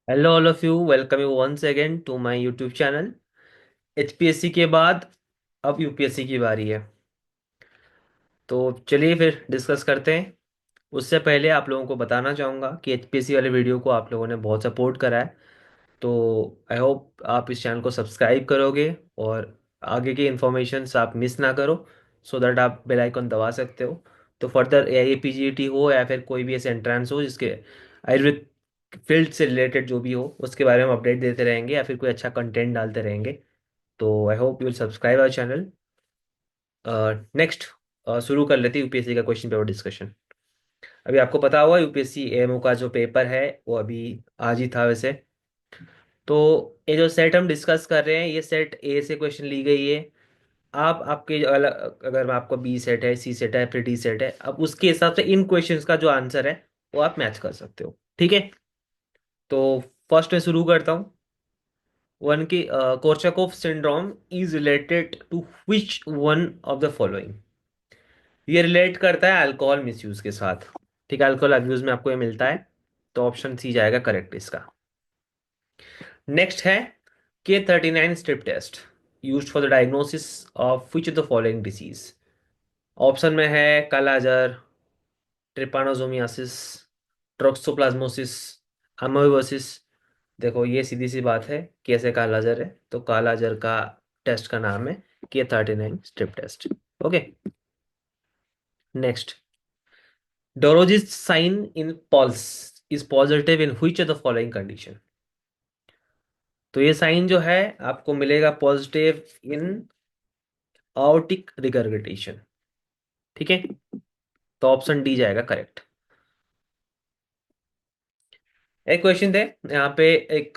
Hello all of you, welcome you once again to my YouTube channel. HPSC के बाद अब UPSC की बारी है। तो चलिए फिर डिस्कस करते हैं। उससे पहले आप लोगों को बताना चाहूँगा कि एचपीएससी वाले वीडियो को आप लोगों ने बहुत सपोर्ट करा है। तो आई होप आप इस चैनल को सब्सक्राइब करोगे और आगे की इन्फॉर्मेशंस आप मिस ना करो, सो दैट आप बेल आइकन दबा सकते हो। तो फर्दर एआईए पीजीटी हो या फिर कोई भी ऐसे एंट्रेंस हो जिसके आयुर्वेद फील्ड से रिलेटेड जो भी हो उसके बारे में अपडेट देते रहेंगे या फिर कोई अच्छा कंटेंट डालते रहेंगे। तो I hope you will subscribe our channel. Next शुरू कर लेते हैं यूपीएससी का क्वेश्चन पेपर डिस्कशन। अभी आपको पता होगा यूपीएससी एएमओ का जो पेपर है वो अभी आज ही था वैसे। तो ये जो सेट हम डिस्कस कर रहे हैं ये सेट ए से क्वेश्चन ली गई है। आप आपके अलग, अगर आपको बी सेट है, सी सेट है, फिर डी सेट है, अब उसके हिसाब से इन क्वेश्चंस का जो आंसर है वो आप मैच कर सकते हो। ठीक है। तो फर्स्ट में शुरू करता हूँ। वन की Korsakoff syndrome is related to which one of the following. ये रिलेट करता है अल्कोहल मिसयूज के साथ। ठीक है, अल्कोहल अब्यूज में आपको ये मिलता है। तो ऑप्शन सी जाएगा करेक्ट इसका। नेक्स्ट है K39 strip test used for the diagnosis of which of the following disease. Option में है कालाजार, ट्रिपानोसोमियासिस, ट्रोक्सोप्लाज्मोसिस, अमोइबोसिस। देखो ये सीधी सी बात है, कैसे कालाजार है तो कालाजार का टेस्ट का नाम है K39 strip test. Okay. Next, Duroziez sign in pulse is positive in which of the following condition. तो ये साइन जो है आपको मिलेगा पॉजिटिव इन aortic रिगर्गिटेशन। ठीक है। तो ऑप्शन डी जाएगा करेक्ट। एक क्वेश्चन थे यहाँ पे, एक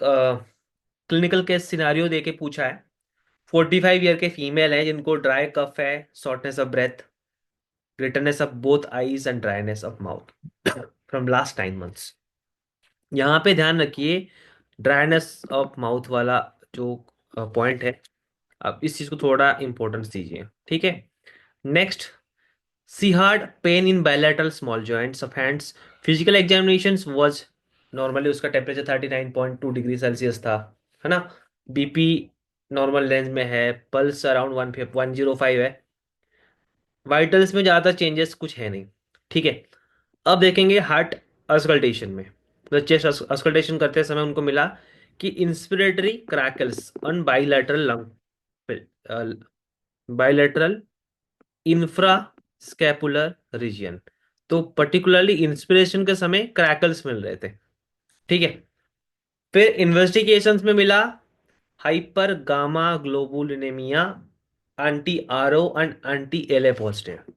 क्लिनिकल केस सिनारियो दे के पूछा है। 45 ईयर के फीमेल हैं जिनको ड्राई कफ है, shortness of breath, glitterness of both eyes and dryness of mouth from last 9 months. यहाँ पे ध्यान रखिए, ड्राइनेस ऑफ माउथ वाला जो पॉइंट है, आप इस चीज को थोड़ा इंपॉर्टेंस दीजिए। ठीक है। Next, C hard pain in bilateral small joints of hands. Physical examination was normally उसका टेम्परेचर 39.2 डिग्री सेल्सियस था, है ना। बीपी नॉर्मल रेंज में है, पल्स अराउंड 105 है। वाइटल्स में ज़्यादा चेंजेस कुछ है नहीं। ठीक है। अब देखेंगे हार्ट अस्कल्टेशन में। तो चेस्ट अस्कल्टेशन करते समय उनको मिला कि inspiratory crackles on bilateral lung, bilateral infra scapular region. तो पर्टिकुलरली इंस्पिरेशन के समय क्रैकल्स मिल रहे थे। ठीक है। फिर इन्वेस्टिगेशंस में मिला hyper gamma globulinemia, anti RO and anti LA positive.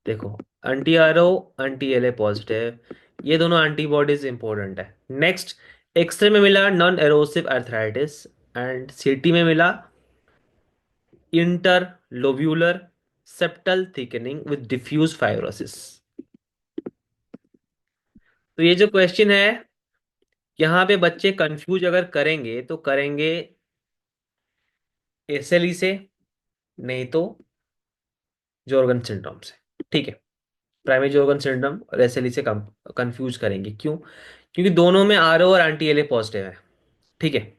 देखो, anti RO, anti LA positive, ये दोनों एंटीबॉडीज इंपॉर्टेंट है। नेक्स्ट, एक्सरे में मिला non erosive arthritis and CT में मिला interlobular septal thickening with diffuse fibrosis. तो ये जो क्वेश्चन है, यहाँ पे बच्चे कंफ्यूज अगर करेंगे तो करेंगे एसएलई से, नहीं तो जॉर्गन सिंड्रोम से। ठीक है। प्राइमरी जॉर्गन सिंड्रोम और एसएलई से कंफ्यूज करेंगे, क्यों? क्योंकि दोनों में आरओ और एंटी एलए पॉजिटिव है। ठीक है।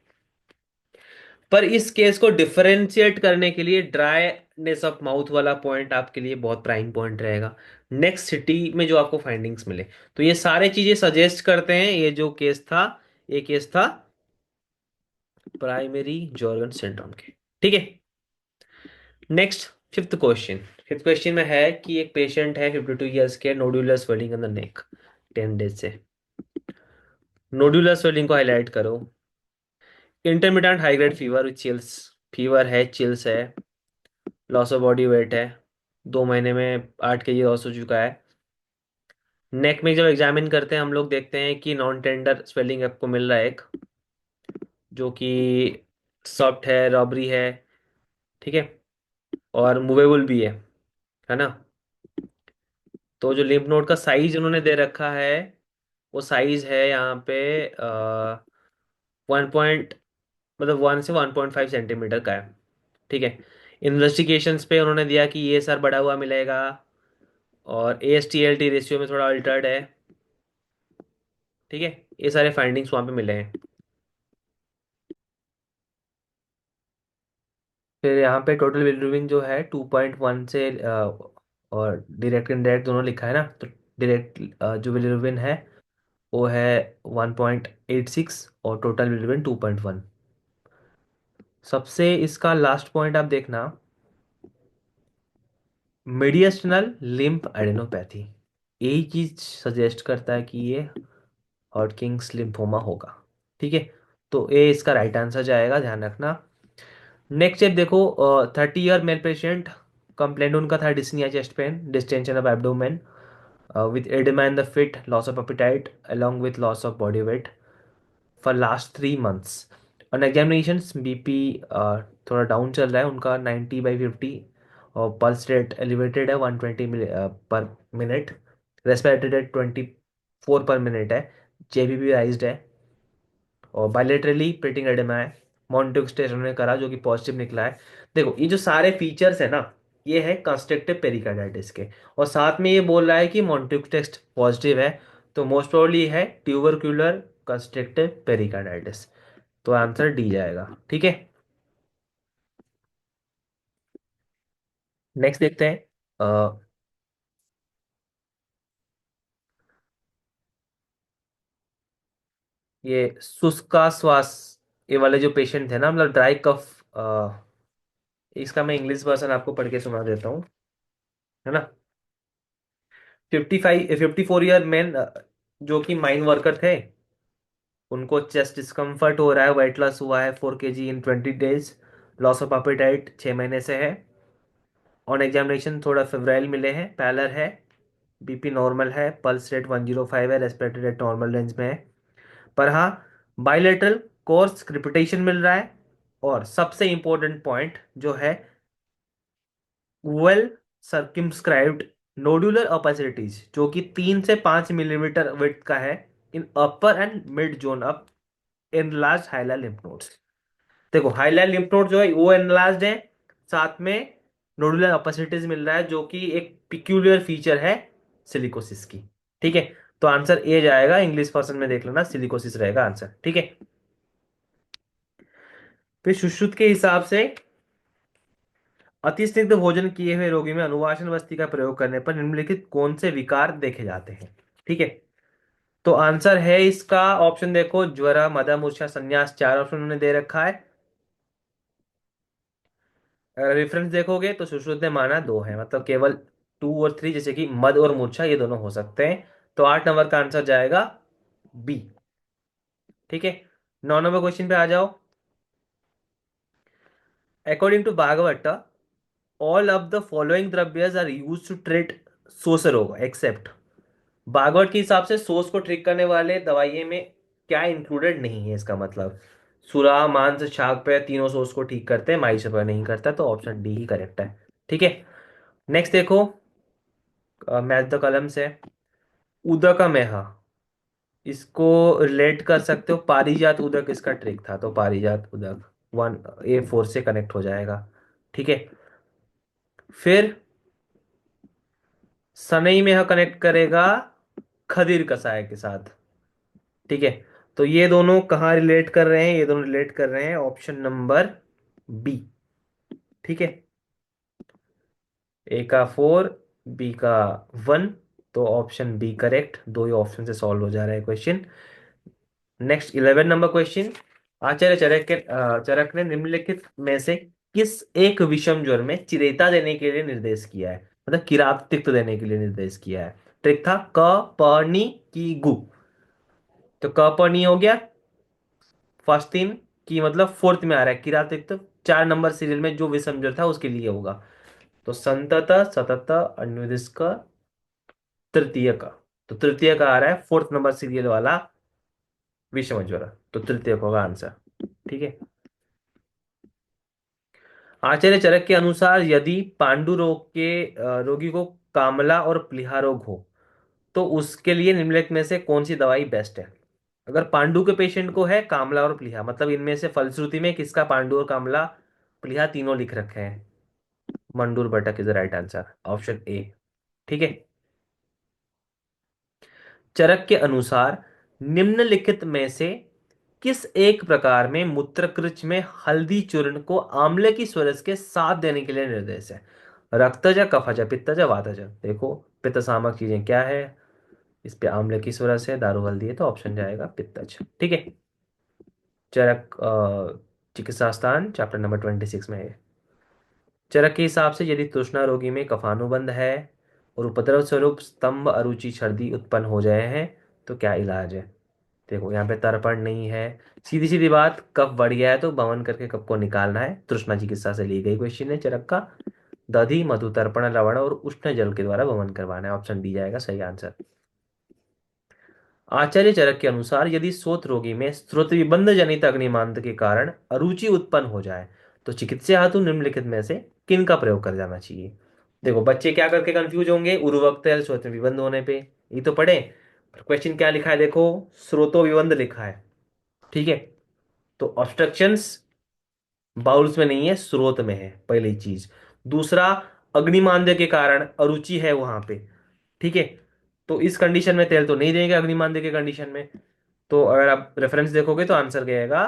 पर इस केस को डिफरेंशिएट करने के लिए ड्राईनेस ऑफ माउथ वाला पॉइंट आपके लिए बहुत प्राइम पॉइंट रहेगा नेक्स्ट सिटी में जो आपको फाइंडिंग्स मिले। तो ये सारे चीजें सजेस्ट करते हैं, ये जो केस था, ये केस था प्राइमरी जॉर्गन सिंड्रोम के। ठीक है। Next, fifth question. Fifth question में है कि एक पेशेंट है 52 ईयर्स के, nodular swelling in the neck 10 days से। नोडुलर स्वेलिंग को हाईलाइट करो। Intermittent high grade fever with chills, fever है, चिल्स है, लॉस ऑफ बॉडी वेट है, 2 महीने में 8 kg लॉस हो चुका है। नेक में जब एग्जामिन करते हैं हम लोग देखते हैं कि नॉन टेंडर स्वेलिंग आपको मिल रहा है एक, जो कि सॉफ्ट है, रबरी है। ठीक है। और मूवेबल भी है ना। तो जो लिम्फ नोड का साइज उन्होंने दे रखा है, वो साइज है यहाँ पे 1 मतलब 1 से 1.5 सेंटीमीटर का है। ठीक है। इन्वेस्टिगेशंस पे उन्होंने दिया कि ये सर बढ़ा हुआ मिलेगा और AST ALT रेशियो में थोड़ा अल्टर्ड है। ठीक है, ये सारे फाइंडिंग्स वहाँ पे मिले हैं। फिर यहाँ पे टोटल बिलीरुबिन जो है 2.1 से और डायरेक्ट इनडायरेक्ट दोनों लिखा है ना, तो डायरेक्ट जो बिलीरुबिन है वो है 1.86 और टोटल बिलीरुबिन 2.1। सबसे इसका लास्ट पॉइंट आप देखना, मीडियस्टनल लिम्फ एडेनोपैथी, यही चीज सजेस्ट करता है कि ये हॉटकिंस लिम्फोमा होगा। ठीक है, तो ये इसका राइट आंसर जाएगा, ध्यान रखना। नेक्स्ट स्टेप देखो, 30 ईयर मेल पेशेंट, कंप्लेंट उनका था dyspnoea chest pain, distension of abdomen with oedema in the feet, loss of appetite along with loss of body weight for last 3 months। On examination BP थोड़ा down चल रहा है उनका, 90/50, और pulse rate elevated है 120 पर मिनट, रेस्पिरेटेड रेट 24 पर minute है, जेबीबी राइज्ड है, और बायलेटरली प्लेटिंग एडेमा है। मॉन्टेक्स टेस्ट उन्होंने करा जो कि पॉजिटिव निकला है। देखो ये जो सारे फीचर्स है ना, ये है कंस्ट्रक्टिव पेरिकार्डाइटिस के, और साथ में ये बोल रहा है कि मॉन्टेक्स टेस्ट पॉजिटिव है, तो मोस्ट प्रोबेबली है ट्यूबरक्यूलर कंस्ट्रक्टिव पेरिकार्डाइटिस। तो आंसर डी जाएगा। ठीक है, नेक्स्ट देखते हैं। अ, ये शुष्का श्वास, ये वाले जो पेशेंट थे ना, मतलब ड्राई कफ, इसका मैं इंग्लिश वर्जन आपको पढ़ के सुना देता हूँ, है ना। 54 ईयर मैन, जो कि माइन वर्कर थे, उनको चेस्ट डिस्कम्फर्ट हो रहा है, वेट लॉस हुआ है 4 kg in 20 days, loss of appetite 6 महीने से है, ऑन एग्जामिनेशन थोड़ा फेब्राइल मिले हैं, पैलर है, बीपी नॉर्मल है, पल्स रेट 105 है, रेस्पिरेटरी रेट नॉर्मल रेंज में है। पर हाँ, बायलेटरल कोर्स क्रिपिटेशन मिल रहा है, और सबसे इंपॉर्टेंट पॉइंट जो है, वेल सर्किमस्क्राइब्ड नोडुलर अपैसिटीज, जो कि 3 से 5 मिलीमीटर विड्थ का है, in upper and mid zone of enlarged hilar lymph nodes. देखो हाइलर लिम्फ नोड जो है वो एनलार्ज है, साथ में नोडुलर अपैसिटीज मिल रहा है, जो कि एक पिक्यूलियर फीचर है सिलिकोसिस की। ठीक है, तो आंसर ए जाएगा, इंग्लिश पर्सन में देख लेना, सिलिकोसिस रहेगा आंसर। ठीक है, फिर सुश्रुत के हिसाब से, अतिस्निग्ध भोजन किए हुए रोगी में अनुवासन वस्ती का प्रयोग करने पर निम्नलिखित कौन से विकार देखे जाते हैं। ठीक है, तो आंसर है इसका, ऑप्शन देखो, ज्वरा, मदा, मूर्छा, संन्यास, चार ऑप्शन उन्होंने दे रखा है। अगर रेफरेंस देखोगे तो सुश्रुत ने माना दो है, मतलब केवल 2 और 3, जैसे कि मद और मूर्छा, ये दोनों हो सकते हैं। तो 8 नंबर का आंसर जाएगा बी। ठीक है, 9 नंबर क्वेश्चन पे आ जाओ। According to Bhagwat, all of the following द्रव्यज आर यूज टू ट्रीट सोस रोग एक्सेप्ट। भागवत के हिसाब से सोस को ट्रिक करने वाले दवाइयों में क्या इंक्लूडेड नहीं है, इसका मतलब सुरा, मांस, शाक पे तीनों सोस को ठीक करते हैं, माइस पर नहीं करता, तो ऑप्शन डी ही करेक्ट है। ठीक है, नेक्स्ट देखो, मैथ द कलम से, उदक का मेहा, इसको रिलेट कर सकते हो, पारिजात उदक इसका ट्रिक था, तो पारिजात उदक 1A4 से कनेक्ट हो जाएगा। ठीक है, फिर सनई में कनेक्ट करेगा खदीर कसाय के साथ। ठीक है, तो ये दोनों कहाँ रिलेट कर रहे हैं, ये दोनों रिलेट कर रहे हैं ऑप्शन नंबर बी। ठीक है, ए का 4, बी का 1, तो ऑप्शन बी करेक्ट, दो ही ऑप्शन से सॉल्व हो जा रहा है क्वेश्चन। नेक्स्ट 11 नंबर क्वेश्चन, आचार्य चरक ने निम्नलिखित में से किस एक विषम ज्वर में चिरेता देने के लिए निर्देश किया है, मतलब किरात तिक्त देने के लिए निर्देश किया है। ट्रिक था क, प, नी की गु, तो क, प, नी हो गया फर्स्ट तीन की, मतलब फोर्थ में आ रहा है किरात तिक्त, 4 नंबर सीरियल में जो विषम ज्वर था उसके लिए होगा, तो संतत, सतत, अन्वदिष्क, तृतीय का, तो तृतीय का आ रहा है फोर्थ नंबर सीरियल वाला विषम ज्वर, तो तृतीय का होगा आंसर। ठीक है, आचार्य चरक के अनुसार यदि पांडु रोग के रोगी को कामला और प्लीहा रोग हो, तो उसके लिए निम्नलिखित में से कौन सी दवाई बेस्ट है। अगर पांडु के पेशेंट को है कामला और प्लीहा, मतलब इनमें से फलश्रुति में किसका पांडु और कामला प्लीहा तीनों लिख रखे हैं, मंडूर बटक is the right answer, option A. ठीक है, चरक के अनुसार निम्नलिखित में से किस एक प्रकार में मूत्रकृच में हल्दी चूर्ण को आंवले की स्वरस के साथ देने के लिए निर्देश है? रक्तज, कफज, पित्तज, वातज। देखो, पित्त सामक चीजें क्या है? इस पे आंवले की स्वरस है, दारू हल्दी है, तो ऑप्शन जाएगा पित्तज। ठीक है। चरक चिकित्सा स्थान चैप्टर नंबर 26 में है। चरक के हिसाब से यदि तृष्णा रोगी में कफानुबंध है और उपद्रव स्वरूप स्तंभ, अरुचि, छर्दी उत्पन्न हो जाए हैं, तो क्या इलाज है? देखो, यहाँ पे तर्पण नहीं है। सीधी सीधी बात, कफ बढ़ गया है तो बमन करके कफ को निकालना है। तृष्णा चिकित्सा से ली गई क्वेश्चन है चरक का। दधि, मधु, तर्पण, लवण और उष्ण जल के द्वारा बमन करवाना है। ऑप्शन डी जाएगा सही आंसर। आचार्य चरक के अनुसार यदि श्रोत रोगी में श्रोत विबंध जनित अग्निमांद के कारण अरुचि उत्पन्न हो जाए, तो चिकित्सा हेतु निम्नलिखित में से किन का प्रयोग कर जाना चाहिए? देखो, बच्चे क्या करके कंफ्यूज होंगे, उर्वरक या श्रोत विबंध होने पे। ये तो पढ़े, पर क्वेश्चन क्या लिखा है देखो, स्रोतो विबंध लिखा है। ठीक है। तो ऑब्स्ट्रक्शंस बाउल्स में नहीं है, स्रोत में है, पहली चीज। दूसरा, अग्निमांद्य के कारण अरुचि है वहां पे। ठीक है। तो इस कंडीशन में तेल तो नहीं देंगे अग्निमांद्य के कंडीशन में। तो अगर आप रेफरेंस देखोगे तो आंसर गएगा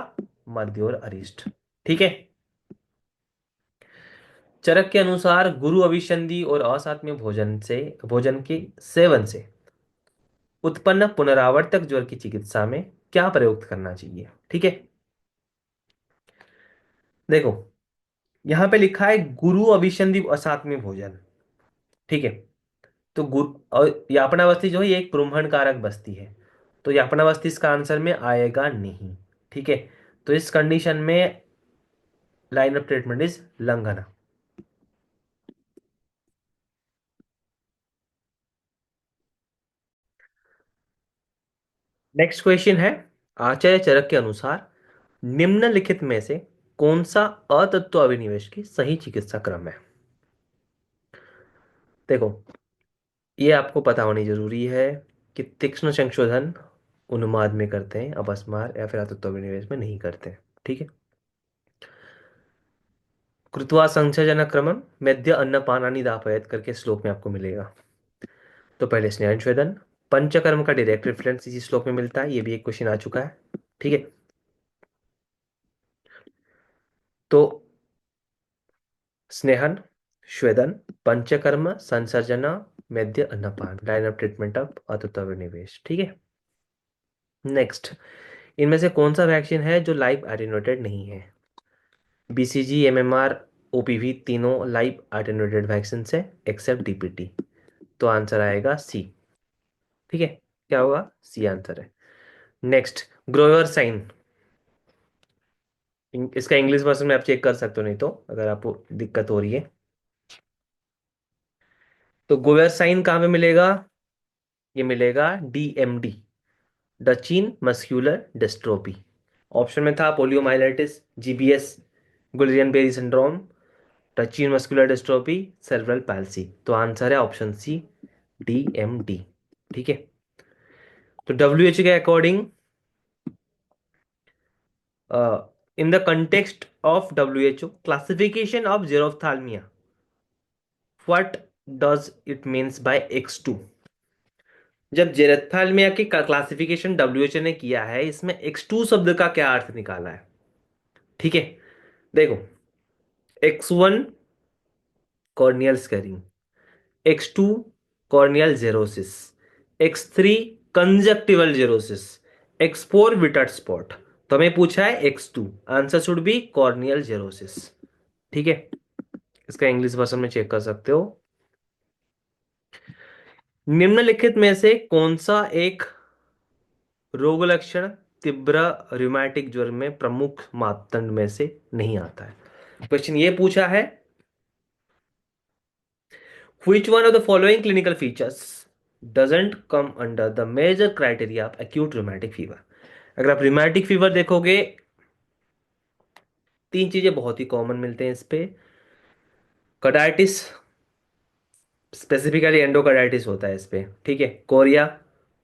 मध्य और अरिष्ट। ठीक है। चरक के अनुसार गुरु अभिसंधि और असात्म्य भोजन के सेवन से उत्पन्न पुनरावर्तक ज्वर की चिकित्सा में क्या प्रयोग करना चाहिए? ठीक है। देखो, यहां पे लिखा है गुरु अभिसंधि असात्म्य भोजन। ठीक है। तो गुरु और यापना बस्ती जो है, ये एक ब्रूमण कारक बस्ती है। तो यापना बस्ती इसका आंसर में आएगा नहीं। ठीक है। तो इस कंडीशन में लाइन ऑफ ट्रीटमेंट इज लंघना। नेक्स्ट क्वेश्चन है, आचार्य चरक के अनुसार निम्नलिखित में से कौन सा अतत्व अभिनिवेश की सही चिकित्सा क्रम है? देखो, ये आपको पता होनी जरूरी है कि तीक्ष्ण संशोधन उन्माद में करते हैं, अपस्मार या फिर अतत्व अभिनिवेश में नहीं करते हैं। ठीक है। कृत्वा संचयन क्रमम मेद्य अन्नपानानि दापयत करके श्लोक में आपको मिलेगा। तो पहले स्नेहन स्वेदन, पंचकर्म का डायरेक्ट रेफरेंस इसी श्लोक में मिलता है, ये भी एक क्वेश्चन आ चुका है। ठीक है। तो स्नेहन, श्वेदन, पंचकर्म, संसर्जना, मेद्य, अन्नपान, लाइन ऑफ ट्रीटमेंट ऑफ अतुत्व निवेश। ठीक है। नेक्स्ट, इनमें से कौन सा वैक्सीन है जो लाइव एटेन्यूएटेड नहीं है? बीसीजी, एमएमआर, ओपीवी तीनों लाइव एटेन्यूएटेड वैक्सीन है एक्सेप्ट डीपीटी। तो आंसर आएगा सी। ठीक है। क्या होगा? सी आंसर है। Next, Grover sign. इसका इंग्लिश वर्जन में आप चेक कर सकते हो, नहीं तो अगर आपको दिक्कत हो रही है तो ग्रोवर साइन कहाँ पे मिलेगा? ये मिलेगा DMD, Duchenne muscular dystrophy. Option में था poliomyelitis, GBS, Guillain Barre syndrome, Duchenne muscular dystrophy, cerebral palsy. तो आंसर है ऑप्शन सी, डीएमडी। ठीक है। तो डब्ल्यूएचओ के according, in the context of WHO classification of xerophthalmia, what does it means by X two? जब xerophthalmia की classification WHO ने किया है, इसमें एक्स टू शब्द का क्या अर्थ निकाला है? ठीक है। देखो, X 1 corneal scarring, X 2 corneal xerosis, X 3 conjunctival xerosis, X 4 Bitot spot. तो हमें पूछा है X 2, answer should be corneal xerosis. ठीक है। इसका इंग्लिश वर्जन में चेक कर सकते हो। निम्नलिखित में से कौन सा एक रोग लक्षण तीव्र रिउमेटिक ज्वर में प्रमुख मापदंड में से नहीं आता है? क्वेश्चन ये पूछा है, which one of the following clinical features doesn't come under the major criteria of acute rheumatic fever? अगर आप rheumatic fever देखोगे, तीन चीजें बहुत ही कॉमन मिलते हैं इस पे। कार्डाइटिस, स्पेसिफिकली एंडोकार्डाइटिस होता है इस पे। ठीक है। कोरिया,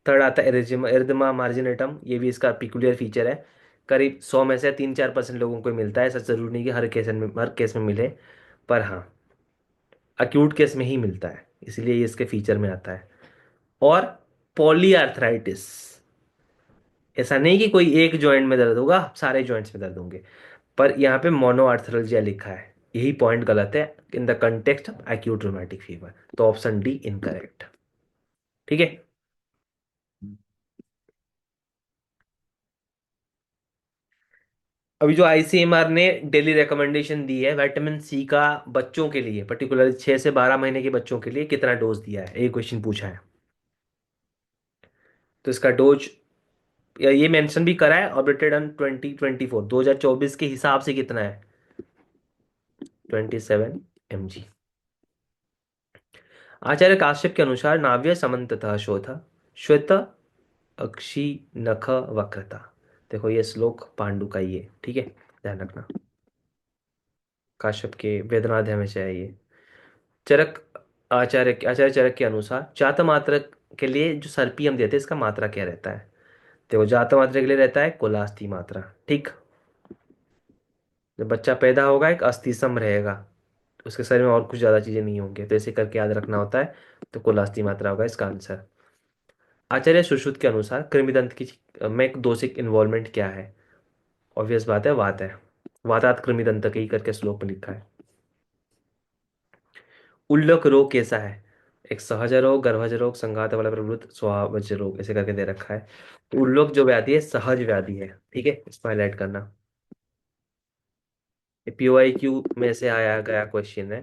थर्ड आता है एरिजिमा, एरिदमा मार्जिनेटम, ये भी इसका पिकुलियर फीचर है। करीब 100 में से 3-4% लोगों को मिलता है, ऐसा जरूरी नहीं कि हर केस में मिले, पर हाँ, अक्यूट केस में ही मिलता है, इसलिए ये इसके फीचर में आता है। और पॉलीआर्थराइटिस, ऐसा नहीं कि कोई एक जॉइंट में दर्द होगा, सारे जॉइंट्स में दर्द होंगे। पर यहाँ पे मोनोआर्थ्रल्जिया लिखा है, यही पॉइंट गलत है, इन the context of acute rheumatic fever. तो ऑप्शन डी इनकरेक्ट। ठीक है। अभी जो आईसीएमआर ने डेली रिकमेंडेशन दी है विटामिन सी का, बच्चों के लिए पर्टिकुलर 6 से 12 महीने के बच्चों के लिए कितना डोज दिया है, ये क्वेश्चन पूछा है। तो इसका डोज या ये मेंशन भी करा है, ऑपरेटेड ऑन 2024, 2024 के हिसाब से कितना है, 27 mg। आचार्य काश्यप के अनुसार नाव्य समन्ततः शोथ श्वेत अक्षी नख वक्रता। देखो ये श्लोक पांडु का ही है, ठीक है, ध्यान रखना। काश्यप के वेदनाध्याय में से है ये। चरक आचार्य चरक के अनुसार जात मात्रा के लिए जो सर्पी हम देते हैं, इसका मात्रा क्या रहता है। देखो जात मात्रा के लिए रहता है कुलास्ती मात्रा। ठीक। जब बच्चा पैदा होगा एक अस्थिसम रहेगा, उसके शरीर में और कुछ ज्यादा चीजें नहीं होंगी, तो ऐसे करके याद रखना होता है। तो कुलास्ती मात्रा होगा इसका आंसर। आचार्य सुश्रुत के अनुसार कृमिदंत की में एक दोषिक इन्वॉल्वमेंट क्या है। ऑब्वियस बात है, वात है। वातात कृमिदंत ही करके श्लोक में लिखा है। उल्लक रोग कैसा है, एक सहज रोग, गर्भज रोग, संघात वाला प्रवृत्त, स्वावज रोग, ऐसे करके दे रखा है। तो उल्लक जो व्याधि है सहज व्याधि है, ठीक है, इसको हाईलाइट करना। ये पीओआईक्यू में से आया गया क्वेश्चन है।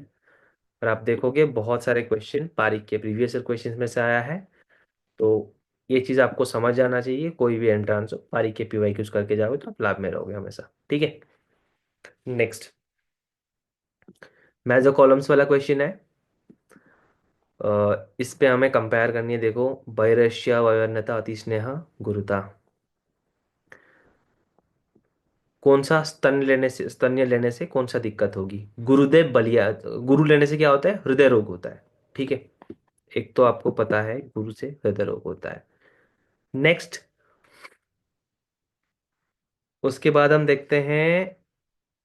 और आप देखोगे बहुत सारे क्वेश्चन पारिक के प्रीवियस क्वेश्चन में से आया है। तो ये चीज आपको समझ आना चाहिए, कोई भी एंट्रांस हो पारिक के पीओआईक्यूज करके जाओगे तो आप लाभ में रहोगे हमेशा, ठीक है। नेक्स्ट, मेजो कॉलम्स वाला क्वेश्चन है। इस पे हमें कंपेयर करनी है, देखो वैरस्य वैवर्ण्यता अतिस्नेह गुरुता। कौन सा स्तन्य लेने से कौन सा दिक्कत होगी, गुरुदेव बलिया, गुरु लेने से क्या होता है, हृदय रोग होता है, ठीक है। एक तो आपको पता है गुरु से हृदय रोग होता है। नेक्स्ट, उसके बाद हम देखते हैं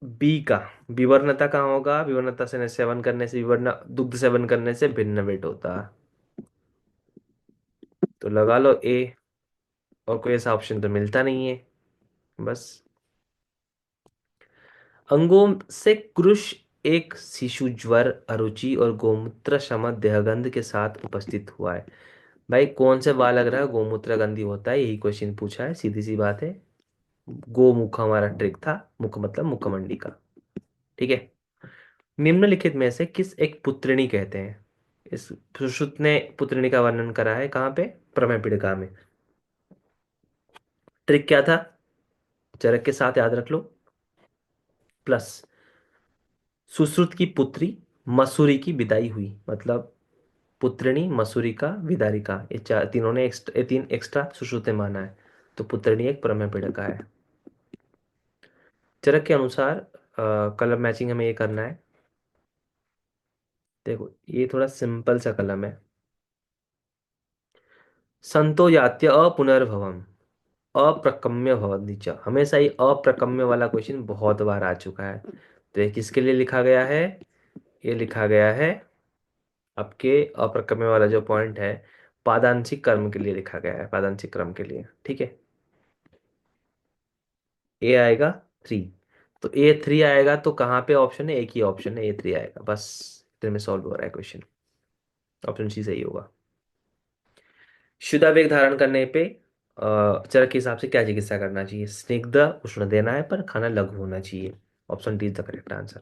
बी का, विवर्णता कहाँ होगा, विवर्णता से सेवन करने से, विवर्ण दुग्ध सेवन करने से भिन्न वेट होता है। तो लगा लो ए, और कोई ऐसा ऑप्शन तो मिलता नहीं है बस। अंगों से कृश एक शिशु ज्वर, अरुचि और गोमूत्र शमन देहगंध के साथ उपस्थित हुआ है। भाई कौन से बाल लग रहा है गोमूत्र गंधी होता है, यही क्वेश्चन पूछा है, सीधी सी बात है। गोमुख हमारा ट्रिक था, मुख मतलब मुखमंडी का, ठीक है। निम्नलिखित में से किस एक पुत्रिणी कहते हैं। इस सुश्रुत ने पुत्रिणी का वर्णन करा है कहाँ पे, प्रमेय पीड़िका में। ट्रिक क्या था, चरक के साथ याद रख लो, प्लस सुश्रुत की पुत्री मसूरी की विदाई हुई, मतलब पुत्रिणी मसूरी का विदारिका, ये चार तीनों ने ये तीन एक्स्ट्रा सुश्रुत ने माना है। तो पुत्रिणी एक प्रमेय पीड़िका है। चरक के अनुसार कलर मैचिंग हमें ये करना है। देखो ये थोड़ा सिंपल सा कलम है। संतो यात्य अपुनर्भवम अप्रकम्य भवन्ति च, हमेशा ही अप्रकम्य वाला क्वेश्चन बहुत बार आ चुका है। तो ये किसके लिए लिखा गया है, ये लिखा गया है आपके अप्रकम्य वाला जो पॉइंट है, पादांशिक कर्म के लिए लिखा गया है, पादांशिक क्रम के लिए, ठीक है। ए आएगा 3। तो A3 आएगा तो कहाँ पे ऑप्शन है, एक ही ऑप्शन है A3 आएगा बस। इतने में सॉल्व हो रहा है क्वेश्चन, ऑप्शन सी सही होगा। शुद्धावेग धारण करने पे चरक के हिसाब से क्या चिकित्सा करना चाहिए, स्निग्ध उष्ण देना है पर खाना लघु होना चाहिए। Option D is the correct answer.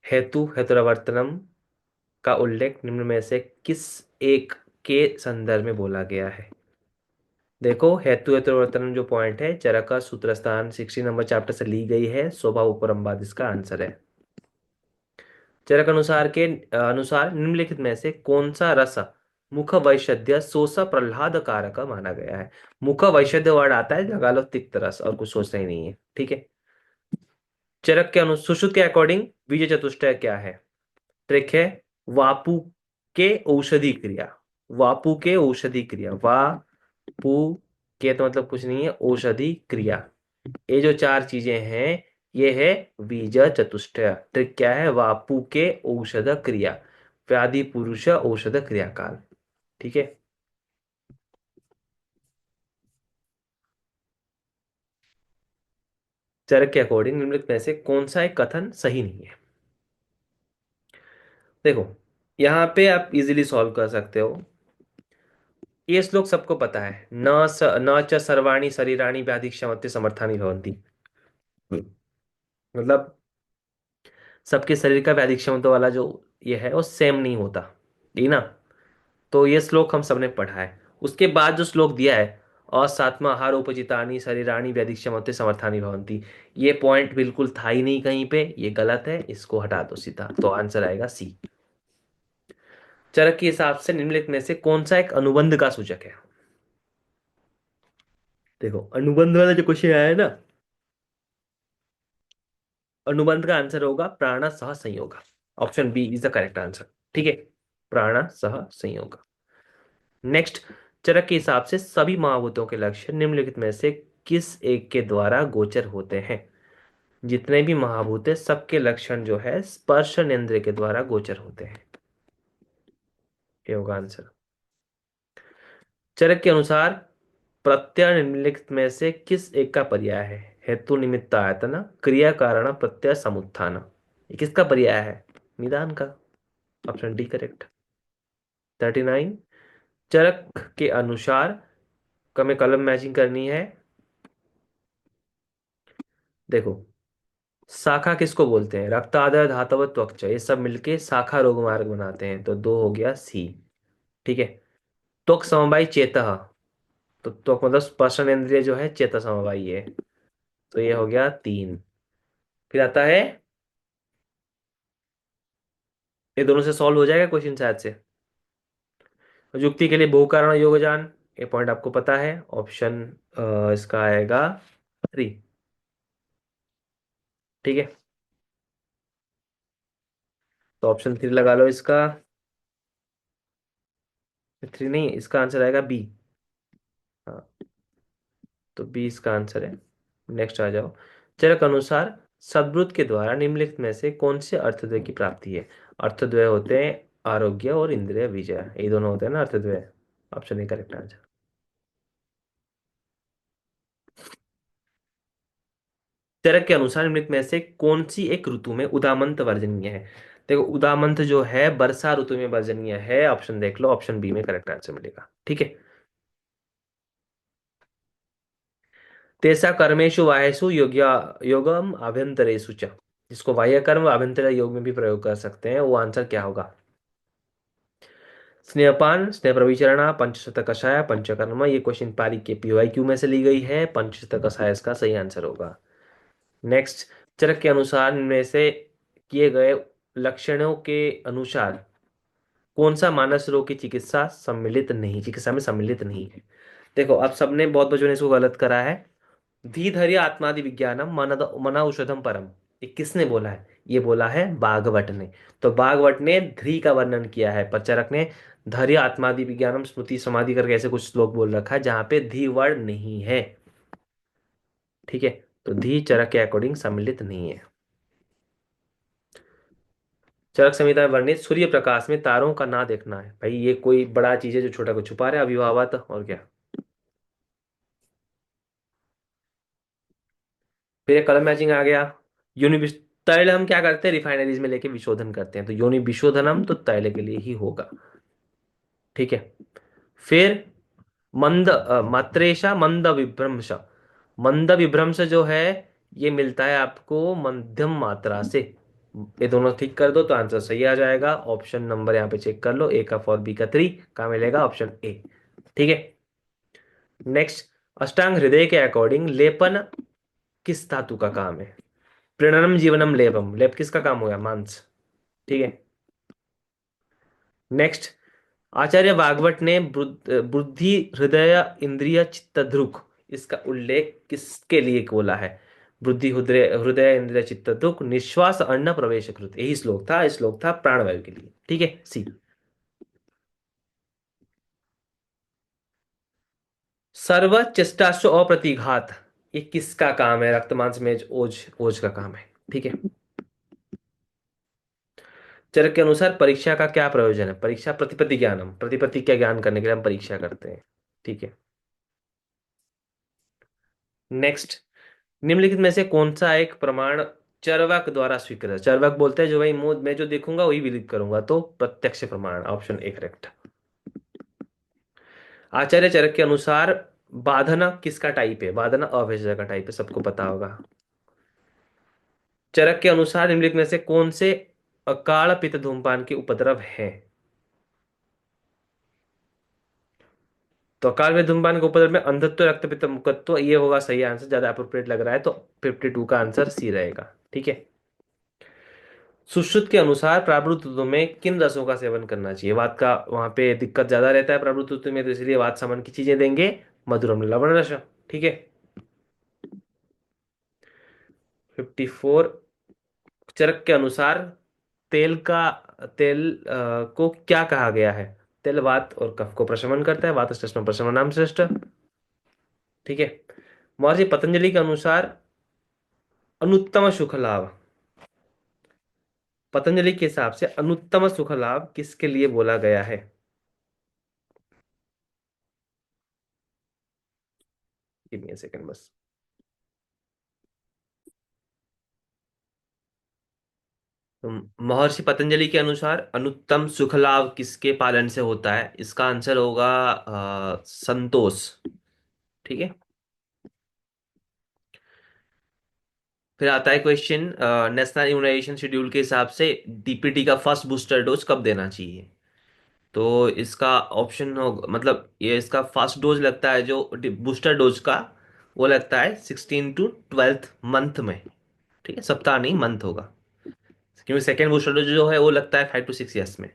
हेतुरवर्तनम का उल्लेख निम्न में से किस एक के संदर्भ में बोला गया है। देखो हेतुरवर्तनम जो पॉइंट है चरक का सूत्र स्थान 16 नंबर चैप्टर से ली गई है, स्वभाव उपरंबाद इसका आंसर है। चरक अनुसार निम्नलिखित में से कौन सा रस मुख वैषध्य शोष प्रह्लाद कारक माना गया है। मुख वैषध्य वर्ड आता है, लगा लो तिक्त रस, और कुछ सोचना ही नहीं है, ठीक है। चरक के सुश्रुत के अकॉर्डिंग बीज चतुष्टय क्या है, ट्रिक है वापु के औषधि क्रिया। वापु के औषधि क्रिया, वापु के तो मतलब कुछ नहीं है, औषधि क्रिया, ये जो चार चीजें हैं ये है बीज चतुष्टय। ट्रिक क्या है, वापु के औषध क्रिया, व्याधि पुरुष औषध क्रिया काल, ठीक है। चरक के अकॉर्डिंग निम्नलिखित में से कौन सा एक कथन सही नहीं है? देखो, यहाँ पे आप इजीली सॉल्व कर सकते हो। ये श्लोक सबको पता है, न च सर्वाणि शरीराणि व्याधि क्षमते समर्थानि भवन्ति। मतलब सबके शरीर का व्याधि क्षमता वाला जो ये है वो सेम नहीं होता, ठीक ना? तो ये श्लोक हम सबने पढ़ा है। उसके बाद जो श्लोक दिया है, असात्मा आहार उपजितानि शरीराणि व्याधि क्षमते समर्थानि भवन्ति, ये पॉइंट बिल्कुल था ही नहीं कहीं पे, ये गलत है, इसको हटा दो सीधा, तो आंसर आएगा सी। चरक के हिसाब से निम्नलिखित में से कौन सा एक अनुबंध का सूचक है? देखो, अनुबंध वाला जो क्वेश्चन आया है ना, अनुबंध का आंसर होगा प्राण सह संयोग। Option B is the correct answer. ठीक है, प्राण सह संयोग। नेक्स्ट, चरक के हिसाब से सभी महाभूतों के लक्षण निम्नलिखित में से किस एक के द्वारा गोचर होते हैं? जितने भी महाभूत है सबके लक्षण जो है स्पर्शन इंद्रिय के द्वारा गोचर होते हैं। ये होगा आंसर। चरक के अनुसार प्रत्यय निम्नलिखित में से किस एक का पर्याय है? हेतु निमित्त आयतन, क्रिया कारण प्रत्यय समुत्थान, ये किसका पर्याय है? निदान का। Option D correct. 39, चरक के अनुसार, हमें कलम मैचिंग करनी है। देखो, शाखा किसको बोलते हैं? रक्तादय धातव त्वक्च, ये सब मिलके शाखा रोग मार्ग बनाते हैं, तो दो हो गया सी। ठीक है। त्वक समवायी चेतः, तो त्वक मतलब स्पर्शन इंद्रिय जो है चेता समवायी है, तो ये हो गया तीन। फिर आता है, ये दोनों से सॉल्व हो जाएगा क्वेश्चन शायद से। युक्ति के लिए बहु कारण योगजान, ये पॉइंट आपको पता है। ऑप्शन इसका आएगा थ्री। ठीक है, तो ऑप्शन थ्री लगा लो इसका। थ्री नहीं, इसका आंसर आएगा बी। हाँ, तो बी इसका आंसर है। नेक्स्ट आ जाओ। चरक अनुसार सद्बुद्ध के द्वारा निम्नलिखित में से कौन से अर्थद्वय की प्राप्ति है? अर्थद्वय होते हैं आरोग्य और इंद्रिय विजय, ये दोनों होते हैं ना अर्थद्वय। Option A correct answer. Charak के अनुसार निम्नलिखित में से कौन सी एक ऋतु में उदामंत वर्जनीय है? देखो, उदामंत जो है वर्षा ऋतु में वर्जनीय है। ऑप्शन देख लो, ऑप्शन बी में करेक्ट आंसर मिलेगा। ठीक है। तेसा कर्मेषु वाहेषु योग्य योगम आभ्यंतरेषु च, जिसको बाह्य कर्म आभ्यंतर योग में भी प्रयोग कर सकते हैं, वो आंसर क्या होगा? स्नेहपान, स्नेह प्रविचरणा, पंचशत कषाय, पंचकर्म, ये क्वेश्चन पारी के पीवाईक्यू में से ली गई है। पंचशत कषाय इसका सही आंसर होगा। नेक्स्ट, चरक के अनुसार इनमें से किए गए लक्षणों के अनुसार कौन सा मानस रोग की चिकित्सा में सम्मिलित नहीं है? देखो, अब सबने, बहुत बच्चों ने इसको गलत करा है। धीधैर्य आत्मादि विज्ञानम मन औषधम परम, ये किसने बोला है? ये बोला है बागवट ने। तो बागवट ने ध्री का वर्णन किया है, पर चरक ने धैर्य आत्मादि विज्ञानम स्मृति समाधि करके ऐसे कुछ श्लोक बोल रखा है जहां पे धी वर्ण नहीं है। ठीक है, तो धी चरक के अकॉर्डिंग सम्मिलित नहीं है। चरक संहिता में वर्णित सूर्य प्रकाश में तारों का ना देखना है, भाई ये कोई बड़ा चीज है जो छोटा को छुपा रहा है, अभिभावत और क्या। फिर एक कलर मैचिंग आ गया। यूनि तैल हम क्या करते हैं? रिफाइनरीज में लेके विशोधन करते हैं, तो योनि विशोधनम तो तैल के लिए ही होगा। ठीक है। फिर मात्रेशा मंद विभ्रंश, मंद विभ्रंश जो है ये मिलता है आपको मध्यम मात्रा से। ये दोनों ठीक कर दो तो आंसर सही आ जाएगा। ऑप्शन नंबर यहाँ पे चेक कर लो, ए का फॉर बी का थ्री का मिलेगा ऑप्शन ए। ठीक है। नेक्स्ट, अष्टांग हृदय के अकॉर्डिंग लेपन किस धातु का काम है? प्रणनम जीवनम लेपम, लेप किसका काम होगा? मांस। ठीक है। नेक्स्ट, आचार्य वाग्भट ने बुद्धि हृदय इंद्रिय चित्तध्रुक, इसका उल्लेख किसके लिए बोला है? बुद्धि हृदय हृदय इंद्रिय चित्तध्रुक निश्वास अन्न प्रवेश कृत, यही श्लोक था। श्लोक था प्राणवायु के लिए। ठीक है, सी। सर्व चेष्टाश्व अप्रतिघात, ये किसका काम है? रक्त मांस मेज ओज, ओज का काम है। ठीक है। चरक के अनुसार परीक्षा का क्या प्रयोजन है? परीक्षा प्रतिपत्ति ज्ञानम, प्रतिपत्ति का ज्ञान करने के लिए हम परीक्षा करते हैं। ठीक है। नेक्स्ट, निम्नलिखित में से कौन सा एक प्रमाण चरवाक द्वारा स्वीकृत है? चरवाक बोलते हैं जो भाई मुंह मैं जो देखूंगा वही बिलीव करूंगा, तो प्रत्यक्ष प्रमाण, ऑप्शन ए करेक्ट। आचार्य चरक के अनुसार बाधना किसका टाइप है? बाधना अभेद्य का टाइप है, सबको पता होगा। चरक के अनुसार निम्नलिखित में से कौन से अकाल पित्त धूमपान के उपद्रव है? तो अकाल में धूमपान के उपद्रव में अंधत्व, रक्तपित्त, मुखत्व, ये होगा सही आंसर, ज्यादा अप्रोप्रिएट लग रहा है, तो 52 का आंसर सी रहेगा। ठीक है। सुश्रुत के अनुसार प्राकृत ऋतु में किन रसों का सेवन करना चाहिए? वात का वहां पे दिक्कत ज्यादा रहता है प्राकृत ऋतु में, तो इसलिए वात समान की चीजें देंगे, मधुर अम्ल लवण रस। ठीक है। 54, चरक के अनुसार तेल का तेल को क्या कहा गया है? तेल वात और कफ को प्रशमन करता है, वात श्रेष्ठ प्रशमनाम श्रेष्ठ। ठीक है। महर्षि पतंजलि के अनुसार अनुत्तम सुख लाभ, पतंजलि के हिसाब से अनुत्तम सुख लाभ किसके लिए बोला गया है? गिव मी अ सेकंड बस। तो महर्षि पतंजलि के अनुसार अनुत्तम सुख लाभ किसके पालन से होता है? इसका आंसर होगा संतोष। ठीक है। फिर आता है क्वेश्चन, नेशनल इम्यूनाइजेशन शेड्यूल के हिसाब से डीपीटी का फर्स्ट बूस्टर डोज कब देना चाहिए? तो इसका ऑप्शन हो, मतलब ये इसका फर्स्ट डोज लगता है जो बूस्टर डोज का, वो लगता है 16 to 12th मंथ में। ठीक है, सप्ताह नहीं, मंथ होगा, क्योंकि सेकेंड बूस्टर डोज जो है वो लगता है 5 to 6 ईयर्स में।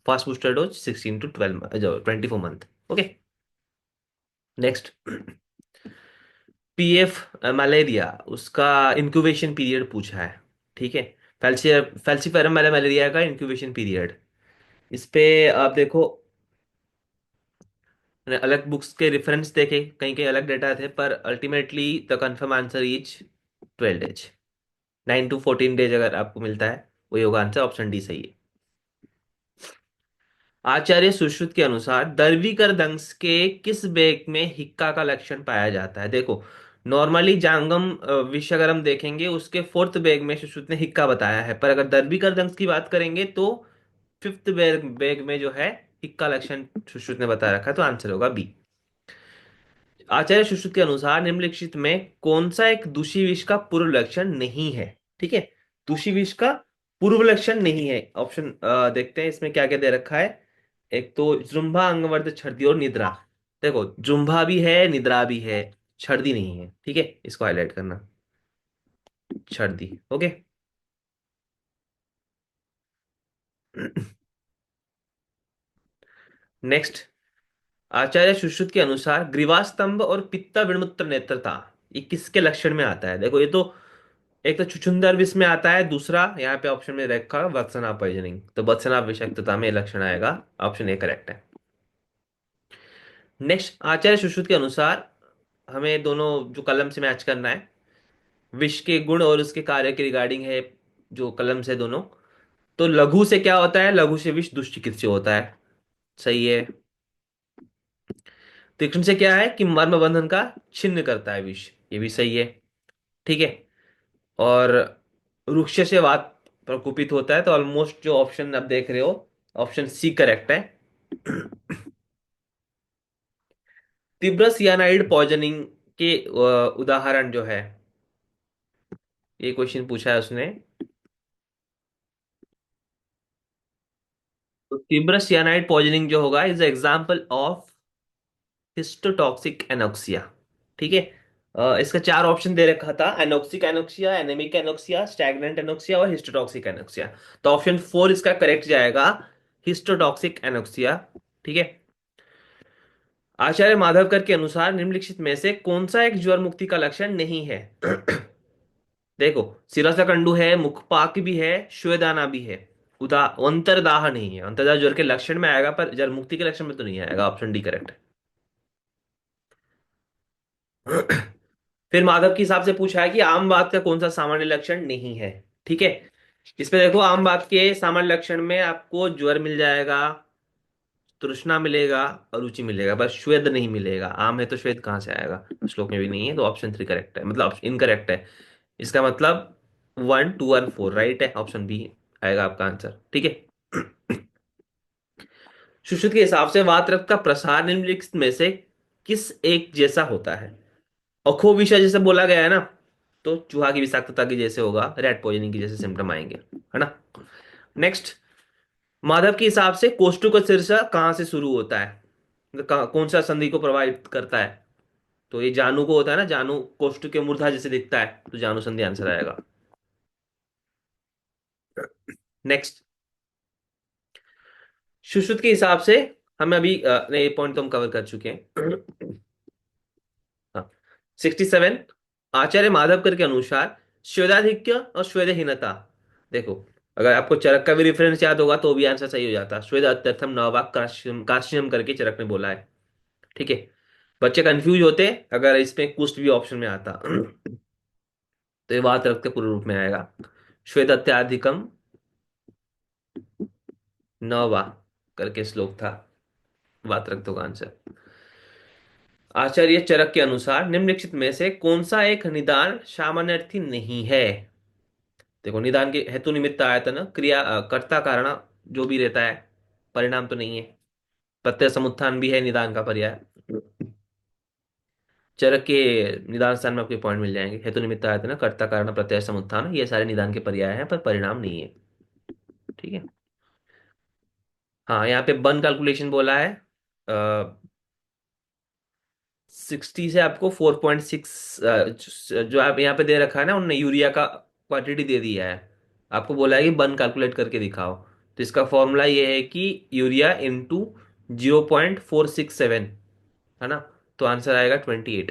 फर्स्ट बूस्टर डोज 16 to 12, जो 24 month. Okay. Next, PF malaria, उसका इंक्यूबेशन पीरियड पूछा है। ठीक है। फेल्सीफेरम मलेरिया का इंक्यूबेशन पीरियड, इस पे आप देखो, मैंने अलग बुक्स के रेफरेंस देखे, कहीं कहीं अलग डेटा थे, पर ultimately the confirm answer is 12 days. 9 to 14 days अगर आपको मिलता है, वही होगा आंसर, ऑप्शन डी सही है। आचार्य सुश्रुत के अनुसार दर्विकर दंश के किस बेग में हिक्का का लक्षण पाया जाता है? देखो, नॉर्मली जांगम विषय अगर हम देखेंगे उसके फोर्थ बेग में सुश्रुत ने हिक्का बताया है, पर अगर दर्विकर दंश की बात करेंगे तो फिफ्थ बेग में जो है हिक्का लक्षण सुश्रुत ने बता रखा है, तो आंसर होगा बी। आचार्य सुश्रुत के अनुसार निम्नलिखित में कौन सा एक दूषी विष का पूर्व लक्षण नहीं है? ठीक है। दूषी विष का पूर्व लक्षण नहीं है, ऑप्शन देखते हैं इसमें क्या क्या दे रखा है। एक तो जुम्भा, अंगवर्ध, छर्दी और निद्रा। देखो, जुम्भा भी है, निद्रा भी है, छर्दी नहीं है। ठीक है, इसको हाईलाइट करना, छर्दी। ओके। नेक्स्ट, आचार्य सुश्रुत के अनुसार ग्रीवास्तंभ और पित्ता विमुत्र नेत्रता, ये किसके लक्षण में आता है? देखो, ये तो एक तो छुछुंदर विष में आता है, दूसरा यहाँ पे ऑप्शन में रखा वत्सना पॉइजनिंग, तो वत्सना विषाक्तता में लक्षण आएगा, ऑप्शन ए करेक्ट है। नेक्स्ट, आचार्य सुश्रुत के अनुसार हमें दोनों जो कलम से मैच करना है, विष के गुण और उसके कार्य के रिगार्डिंग है, जो कलम से दोनों। तो लघु से क्या होता है? लघु से विष दुष्चिकित्स्य होता है, सही है। तीक्ष्ण से क्या है कि मर्म बंधन का छिन्न करता है विष, ये भी सही है। ठीक है। और वृक्ष से वात प्रकोपित होता है, तो ऑलमोस्ट जो ऑप्शन आप देख रहे हो, ऑप्शन सी करेक्ट है। तीव्र सियानाइड पॉइजनिंग के उदाहरण जो है, ये क्वेश्चन पूछा है उसने। तो तीव्र सियानाइड पॉइजनिंग जो होगा इज एग्जाम्पल ऑफ हिस्टोटॉक्सिक एनोक्सिया। ठीक है। इसका चार ऑप्शन दे रखा था, anoxic anoxia, anaemic anoxia, stagnant anoxia और हिस्टोटॉक्सिक एनोक्सिया। तो ऑप्शन फोर इसका करेक्ट जाएगा, हिस्टोटॉक्सिक एनोक्सिया। ठीक है। आचार्य माधवकर के अनुसार निम्नलिखित में से कौन सा एक ज्वर मुक्ति का लक्षण नहीं है? देखो, सिरसा कंडू है, मुखपाक भी है, श्वेदाना भी है, उदा अंतरदाह नहीं है। अंतरदाह ज्वर के लक्षण में आएगा, पर जल मुक्ति के लक्षण में तो नहीं आएगा, ऑप्शन डी करेक्ट है। फिर माधव के हिसाब से पूछा है कि आम बात का कौन सा सामान्य लक्षण नहीं है? ठीक है। इसमें देखो, आम बात के सामान्य लक्षण में आपको ज्वर मिल जाएगा, तृष्णा मिलेगा और रुचि मिलेगा, बस श्वेद नहीं मिलेगा। आम है तो श्वेद कहाँ से आएगा, श्लोक में भी नहीं है, तो ऑप्शन 3 करेक्ट है, मतलब इनकरेक्ट है। इसका मतलब 1 2 और 4 राइट है, ऑप्शन बी आएगा आपका आंसर। ठीक है। सुश्रुत के हिसाब से वात रक्त का प्रसार निम्नलिखित में से किस एक जैसा होता है? अखो विषय जैसे बोला गया है ना, तो चूहा की विषाक्तता की जैसे होगा, रेड पॉइजनिंग की जैसे सिम्टम आएंगे, है ना। नेक्स्ट, माधव के हिसाब से कोष्ठुक का शीर्षक कहाँ से शुरू होता है, मतलब कौन सा संधि को प्रभावित करता है? तो ये जानु को होता है ना, जानु कोष्ठुक के मूर्धा जैसे दिखता है, तो जानु संधि आंसर आएगा। नेक्स्ट, सुश्रुत के हिसाब से हमें अभी नहीं, ये पॉइंट तो हम कवर कर चुके हैं। हाँ, 67, आचार्य माधवकर के अनुसार श्वेताधिक्य और श्वेतहीनता, देखो, अगर आपको चरक का भी रेफरेंस याद होगा तो भी आंसर सही हो जाता। श्वेत अत्यर्थम नवाक काश्यम काश्यम करके चरक ने बोला है। ठीक है। बच्चे कंफ्यूज होते अगर इसमें कुछ भी ऑप्शन में आता। तो ये बात रखते पूर्ण रूप में आएगा, श्वेत अत्याधिकम नवा करके श्लोक था, बात रख दो का आंसर। आचार्य चरक के अनुसार निम्नलिखित में से कौन सा एक निदान सामान्यर्थी नहीं है? देखो, निदान के हेतु निमित्त आयतन क्रिया कर्ता कारण जो भी रहता है, परिणाम तो नहीं है। प्रत्यय समुत्थान भी है निदान का पर्याय। चरक के निदान स्थान में आपके पॉइंट मिल जाएंगे, हेतु निमित्त आयतन कर्ता कारण प्रत्यय समुत्थान, ये सारे निदान के पर्याय हैं पर परिणाम नहीं है। ठीक है। हाँ, यहाँ पे बन कैलकुलेशन बोला है, 60 से आपको 4.6, जो आप यहाँ पे दे रखा है ना, उनने यूरिया का क्वांटिटी दे दिया है, आपको बोला है कि बन कैलकुलेट करके दिखाओ। तो इसका फॉर्मूला ये है कि यूरिया इंटू 0.467, है ना। तो आंसर आएगा 28।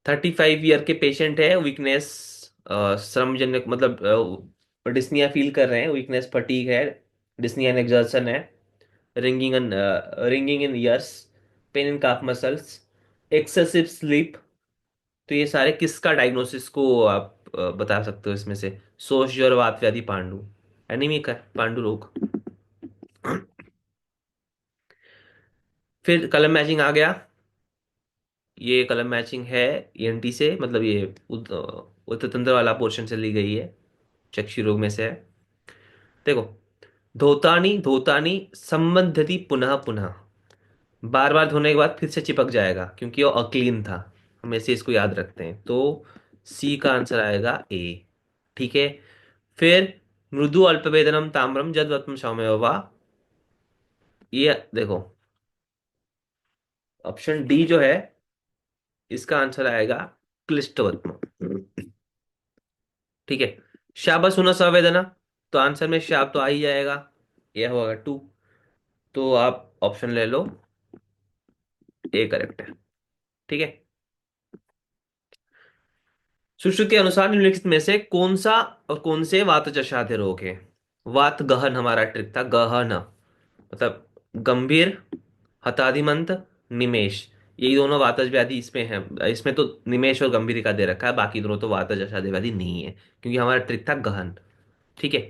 35 ईयर के पेशेंट है, वीकनेस, श्रमजन्य मतलब डिस्निया फील कर रहे हैं, वीकनेस फटीग है, डिस्निया एंड एक्सर्शन है, ringing in years, pain in calf muscles, excessive sleep. तो ये सारे किसका डायग्नोसिस को आप बता सकते हो इसमें से? सोश ज्वर वात व्याधि पांडु, एनीमिक है पांडु रोग। फिर कलम मैचिंग आ गया, ये कलम मैचिंग है ईएनटी से, मतलब ये उत्तंत्र वाला पोर्शन से ली गई है, चक्षु रोग में से है। देखो, धोतानी धोतानी संबंधति पुनः पुनः, बार बार धोने के बाद फिर से चिपक जाएगा क्योंकि वो अक्लीन था, हम ऐसे इसको याद रखते हैं। तो सी का आंसर आएगा ए। ठीक है। फिर मृदु अल्पवेदनम ताम्रम जदवत्म सौम्य वा, ये देखो, ऑप्शन डी जो है, इसका आंसर आएगा क्लिष्टवत्म। ठीक है। शाबा सुना संवेदना, तो आंसर में शाब तो आ ही जाएगा, यह होगा 2। तो आप ऑप्शन ले लो, ए करेक्ट है। ठीक है। सुश्रुत के अनुसार निम्नलिखित में से कौन सा और कौन से वातजशाध्य रोग है? वात गहन हमारा ट्रिक था, गहन मतलब गंभीर, हताधिमंत, निमेष, यही दोनों वातज व्याधि इसमें है। इसमें तो निमेष और गंभीर का दे रखा है, बाकी दोनों तो वातज असाध्य व्याधि नहीं है, क्योंकि हमारा ट्रिक था गहन। ठीक है।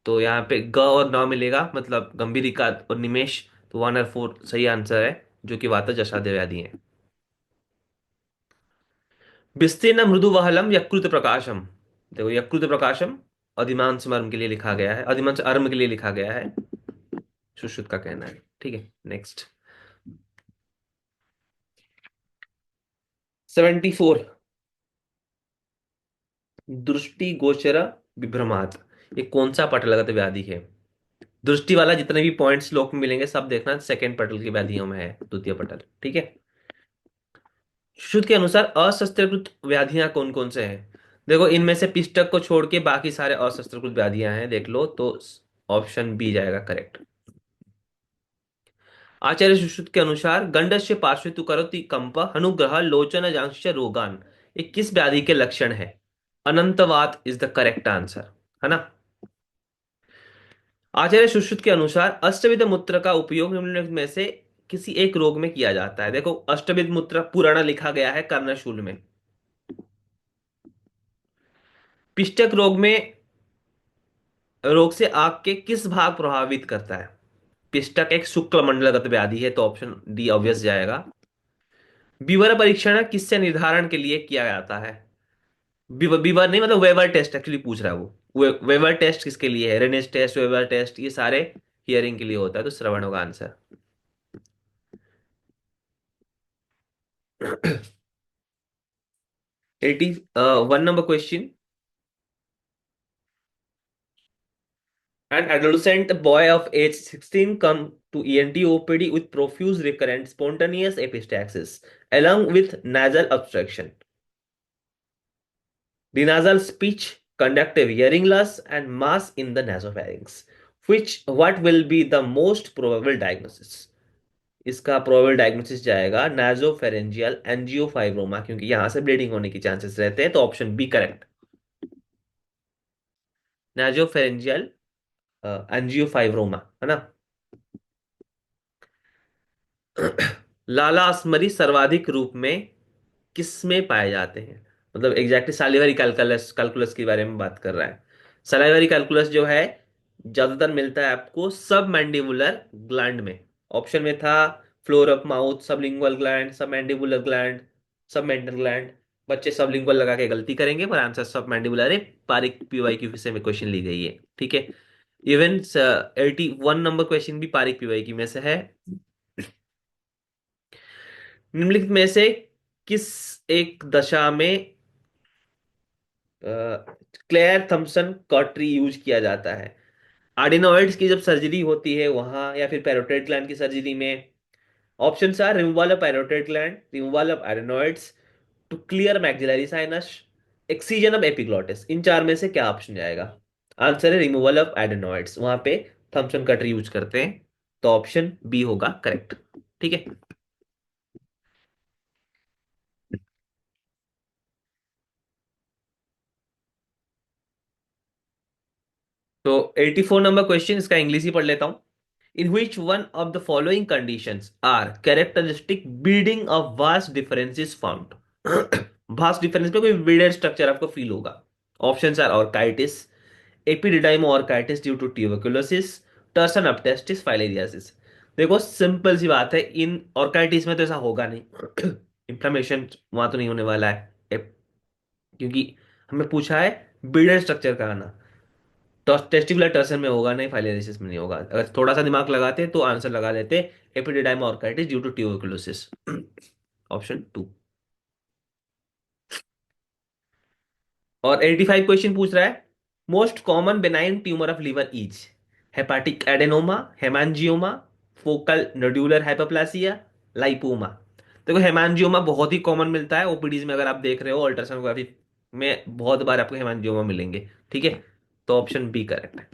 तो यहाँ पे ग और न मिलेगा, मतलब गंभीर का और निमेष, तो 1 और 4 सही आंसर है, जो कि वातज असाध्य व्याधि है। विस्तीर्ण मृदु वहलम यकृत प्रकाशम, देखो यकृत प्रकाशम अधिमांश मर्म के लिए लिखा गया है, अधिमांश अर्म के लिए लिखा गया है, सुश्रुत का कहना है। ठीक है। नेक्स्ट, 74, दृष्टि गोचर विभ्रमात, ये कौन सा पटलगत व्याधि है? दृष्टि वाला जितने भी पॉइंट्स श्लोक में मिलेंगे सब देखना सेकंड पटल की व्याधियों में है, द्वितीय पटल। ठीक है। शुद्ध के अनुसार अशस्त्रकृत व्याधियां कौन कौन से हैं? देखो, इनमें से पिष्टक को छोड़ के बाकी सारे अशस्त्रकृत व्याधियां हैं, देख लो, तो ऑप्शन बी जाएगा करेक्ट। आचार्य सुश्रुत के अनुसार गंडस्य पार्श्वेतु करोति कंप अनुग्रह लोचन जांश रोगान, ये किस व्याधि के लक्षण है? अनंतवात इज द करेक्ट आंसर, है ना। आचार्य सुश्रुत के अनुसार अष्टविध मूत्र का उपयोग निम्नलिखित में से किसी एक रोग में किया जाता है? देखो, अष्टविध मूत्र पुराना लिखा गया है कर्णशूल में। पिष्टक रोग में रोग से आंख के किस भाग प्रभावित करता है? पिष्टक एक शुक्ल मंडलगत व्याधि है, तो ऑप्शन डी ऑब्वियस जाएगा। बीवर परीक्षण किससे निर्धारण के लिए किया जाता है? बीवर नहीं, मतलब वेवर टेस्ट एक्चुअली पूछ रहा है वो। वेवर टेस्ट किसके लिए है? रेनिस टेस्ट, वेवर टेस्ट, ये सारे हियरिंग के लिए होता है, तो श्रवण होगा answer. 81 number question. An adolescent boy of age 16 come to ENT OPD with profuse recurrent spontaneous epistaxis along with nasal obstruction, denasal speech, conductive hearing loss, and mass in the nasopharynx. What will be the most probable diagnosis? इसका probable diagnosis जाएगा नाजोफेरेंजियल angiofibroma, क्योंकि यहां से bleeding होने के chances रहते हैं, तो ऑप्शन बी करेक्ट। नाजोफेरेंजियल एंजियोफाइब्रोमा, है ना? लाला असमरी सर्वाधिक रूप में किस में पाए जाते हैं? मतलब एग्जैक्टली सालिवरी कैलकुलस कैलकुलस के बारे में बात कर रहा है। सालिवरी कैलकुलस जो है ज्यादातर मिलता है आपको सब मैंडिबुलर ग्लैंड में। ऑप्शन में था floor of mouth, sublingual gland, सब मैंडिबुलर ग्लैंड, सब मेंटल ग्लैंड। बच्चे सबलिंगुअल लगा के गलती करेंगे, पर आंसर सब मैंडिबुलर है। पारिक पीवाई की विषय में क्वेश्चन ली गई है, ठीक है। इवन 81 नंबर क्वेश्चन भी पारिक पीवाई की में से है। निम्नलिखित में से किस एक दशा में क्लेयर थॉम्सन कॉटरी यूज किया जाता है? आर्डिनोइड्स की जब सर्जरी होती है वहां, या फिर पैरोटाइड ग्लैंड की सर्जरी में? Option are removal of parotid gland, removal of adenoids, to clear maxillary sinus, excision of epiglottis. इन चार में से क्या ऑप्शन जाएगा? आंसर है रिमूवल ऑफ एडेनॉइड्स, वहां पे थॉम्सन कटर यूज करते हैं, तो ऑप्शन बी होगा करेक्ट, ठीक है। तो 84 नंबर क्वेश्चन, इसका इंग्लिश ही पढ़ लेता हूं। In which one of the following conditions are characteristic breeding of vast differences found? Vast difference में कोई ब्रीडेड स्ट्रक्चर आपको फील होगा। Options are orchitis, epididymo orchitis due to tuberculosis, torsion of testis, filariasis. देखो simple सी बात है, इन orchitis में तो ऐसा होगा नहीं। इंफ्लेमेशन वहां तो नहीं होने वाला है, क्योंकि हमें पूछा है ब्रीडेड स्ट्रक्चर का आना। तो टेस्टिकुलर टर्सन में होगा नहीं, फाइलेरिसिस में नहीं होगा। अगर थोड़ा सा दिमाग लगाते तो आंसर लगा लेते, epididymo orchitis due to tuberculosis. Option two. और 85 क्वेश्चन पूछ रहा है, most common benign tumour of liver is hepatic adenoma, haemangioma, focal nodular hypoplasia, lipoma. देखो हेमांजियोमा बहुत ही कॉमन मिलता है ओपीडीज में, अगर आप देख रहे हो अल्ट्रासोनोग्राफी में बहुत बार आपको हेमांजियोमा मिलेंगे, ठीक है। तो ऑप्शन बी करेक्ट है।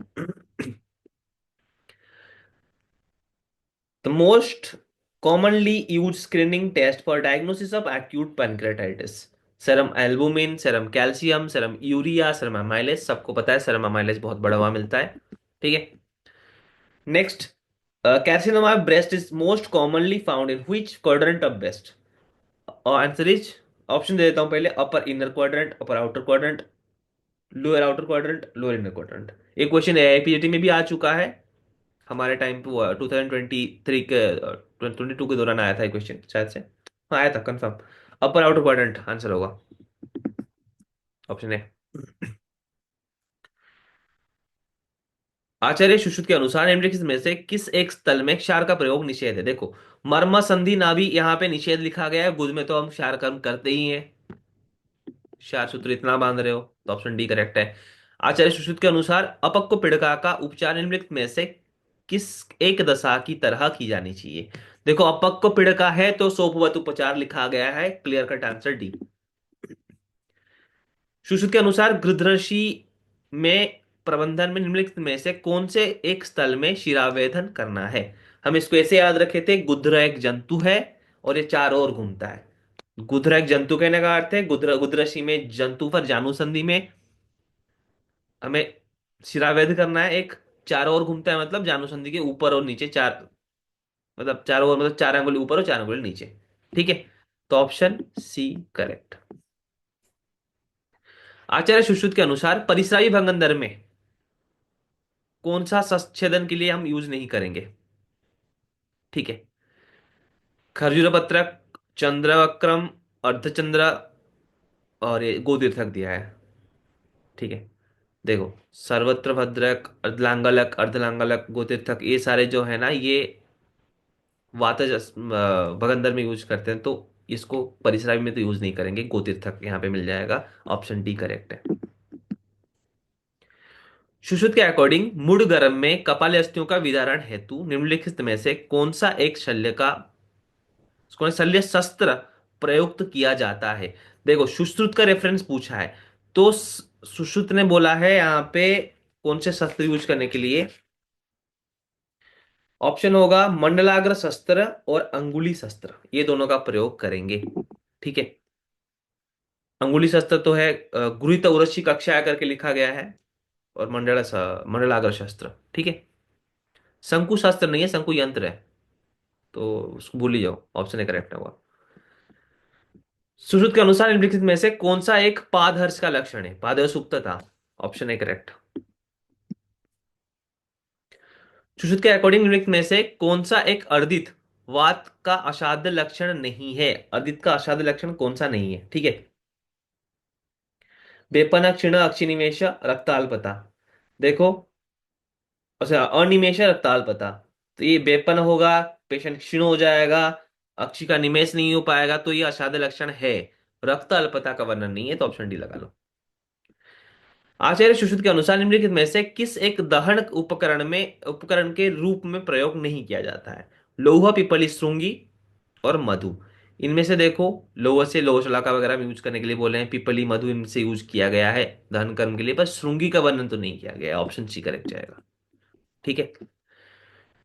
The most commonly used screening test for diagnosis of acute pancreatitis: serum albumin, serum calcium, serum urea, serum amylase। सबको पता है serum amylase बहुत बड़ा वहां मिलता है, ठीक है। Next, carcinoma of breast is most commonly found in which quadrant of breast? Answer is, option दे देता हूं पहले, upper inner quadrant, upper outer quadrant, lower outer quadrant, lower inner quadrant. एक क्वेश्चन एआईपीएटी में भी आ चुका है, हमारे टाइम पे हुआ 2023 के 2022 के दौरान आया था क्वेश्चन शायद से। हाँ आया था कंफर्म। अपर आउटर क्वाड्रेंट आंसर होगा, ऑप्शन ए। आचार्य सुश्रुत के अनुसार निम्नलिखित में से किस एक स्थल में क्षार का प्रयोग निषेध है? देखो मर्म संधि नाभि, यहाँ पे निषेध लिखा गया है, गुद में तो हम क्षार कर्म करते ही हैं, क्षार सूत्र इतना बांध रहे हो, तो ऑप्शन डी करेक्ट है। आचार्य सुश्रुत के अनुसार अपक्व पीड़िका का उपचार निम्नलिखित में से किस एक दशा की तरह की जानी चाहिए? देखो अपक्व पीड़िका है तो सोपवत उपचार लिखा गया है, clear cut answer D. Sushruta के अनुसार गृध्रषि में प्रबंधन में निम्नलिखित में से कौन से एक स्थल में शिरावेधन करना है? हम इसको ऐसे याद रखे थे, गुध्र एक जंतु है और ये चारों ओर घूमता है। गुध्र एक जंतु कहने का अर्थ है गुध्रषि में जंतु पर जानु संधि में हमें शिरावेध करना है। एक चारों ओर घूमता है मतलब जानु संधि के ऊपर और नीचे चार, मतलब चारों ओर मतलब चार अंगुली ऊपर और चार अंगुली नीचे, ठीक है। तो ऑप्शन सी करेक्ट। आचार्य सुश्रुत के अनुसार परिस्रावी भंगन दर में कौन सा छेदन के लिए हम यूज नहीं करेंगे? ठीक है। खरजुरपत्रक, चंद्रवक्रम, अर्धचंद्र, और ये गोदीर्थक दिया है। ठीक है। देखो, सर्वत्र भद्रक, अर्धलांगलक, अर्धलांगलक, गोतीर्थक, ये सारे जो है ना, ये वातज भगंदर में यूज करते हैं, तो इसको परिश्रामी में तो यूज नहीं करेंगे, गोतीर्थक यहाँ पे मिल जाएगा। ऑप्शन डी करेक्ट है। सुश्रुत के अकॉर्डिंग मूड गर्भ में कपाल अस्थियों का विदारण हेतु निम्नलिखित में से कौन शल्य शस्त्र प्रयुक्त किया जाता है? देखो, सुश्रुत का रेफरेंस पूछा है, तो सुश्रुत ने बोला है यहाँ पे कौन से शस्त्र यूज करने के लिए। ऑप्शन होगा मंडलाग्र शस्त्र और अंगुली शस्त्र, ये दोनों का प्रयोग करेंगे। ठीक है। अंगुली शस्त्र तो है गृहीत उरसी कक्षा करके लिखा गया है, और मंडलाग्र शस्त्र, ठीक है। शंकु शस्त्र नहीं है, शंकु यंत्र है, तो उसको भूल ही जाओ, ऑप्शन ए करेक्ट होगा। सुश्रुत के अनुसार निम्नलिखित में से कौन सा एक पादहर्ष का लक्षण है? पादहर्ष सुप्तता, ऑप्शन ए करेक्ट। सुश्रुत के अकॉर्डिंग निम्नलिखित में से कौन सा एक अर्दित वात का असाध्य लक्षण नहीं है? अर्दित का असाध्य लक्षण कौन सा नहीं है? ठीक है। बेपना, क्षीण, अक्षिनिमेश, रक्ताल्पता। देखो, अच्छा, अनिमेष, रक्ताल्पता, तो ये बेपन होगा, पेशेंट क्षीण हो जाएगा, अक्षि का निमेष नहीं हो पाएगा, तो ये असाध्य लक्षण है। रक्त अल्पता का वर्णन नहीं है, तो ऑप्शन डी लगा लो। आचार्य सुश्रुत के अनुसार निम्नलिखित में से किस एक दहन उपकरण के रूप में प्रयोग नहीं किया जाता है? लौह, पीपली, श्रृंगी और मधु। इनमें से देखो, लौह से लौह शलाका वगैरह में यूज करने के लिए बोले हैं, पीपली, मधु इनसे यूज किया गया है दहन कर्म के लिए, पर श्रृंगी का वर्णन तो नहीं किया गया। ऑप्शन सी करेक्ट जाएगा। ठीक है।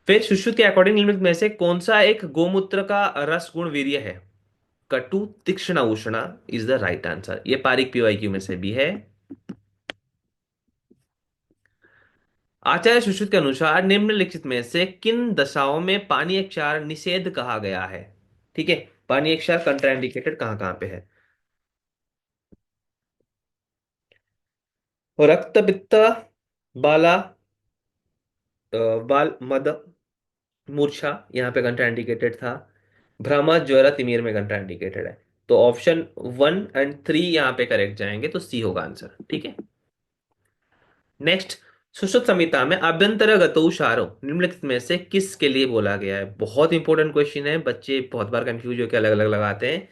फिर सुश्रुत के अकॉर्डिंग निम्नलिखित में से कौन सा एक गोमूत्र का रस गुण वीर्य है? कटु, तीक्ष्ण, उष्ण इज द राइट आंसर। ये पारिक पीवाईक्यू में से भी है। आचार्य सुश्रुत के अनुसार निम्नलिखित में से किन दशाओं में पानी क्षार निषेध कहा गया है? ठीक है। पानी क्षार कंट्राइंडिकेटेड कहां कहां पे है? रक्त, पित्त, बाला, बाल मद, मूर्छा यहाँ पे कंट्राइंडिकेटेड था। भ्रम, ज्वर, तिमिर में कंट्राइंडिकेटेड है। तो ऑप्शन 1 और 3 यहाँ पे करेक्ट जाएंगे, तो सी होगा आंसर। ठीक है। नेक्स्ट, सुश्रुत संहिता में अभ्यंतरगतौ निम्नलिखित में से किसके लिए बोला गया है? बहुत इंपॉर्टेंट क्वेश्चन है, बच्चे बहुत बार कंफ्यूज होकर अलग अलग लगाते हैं,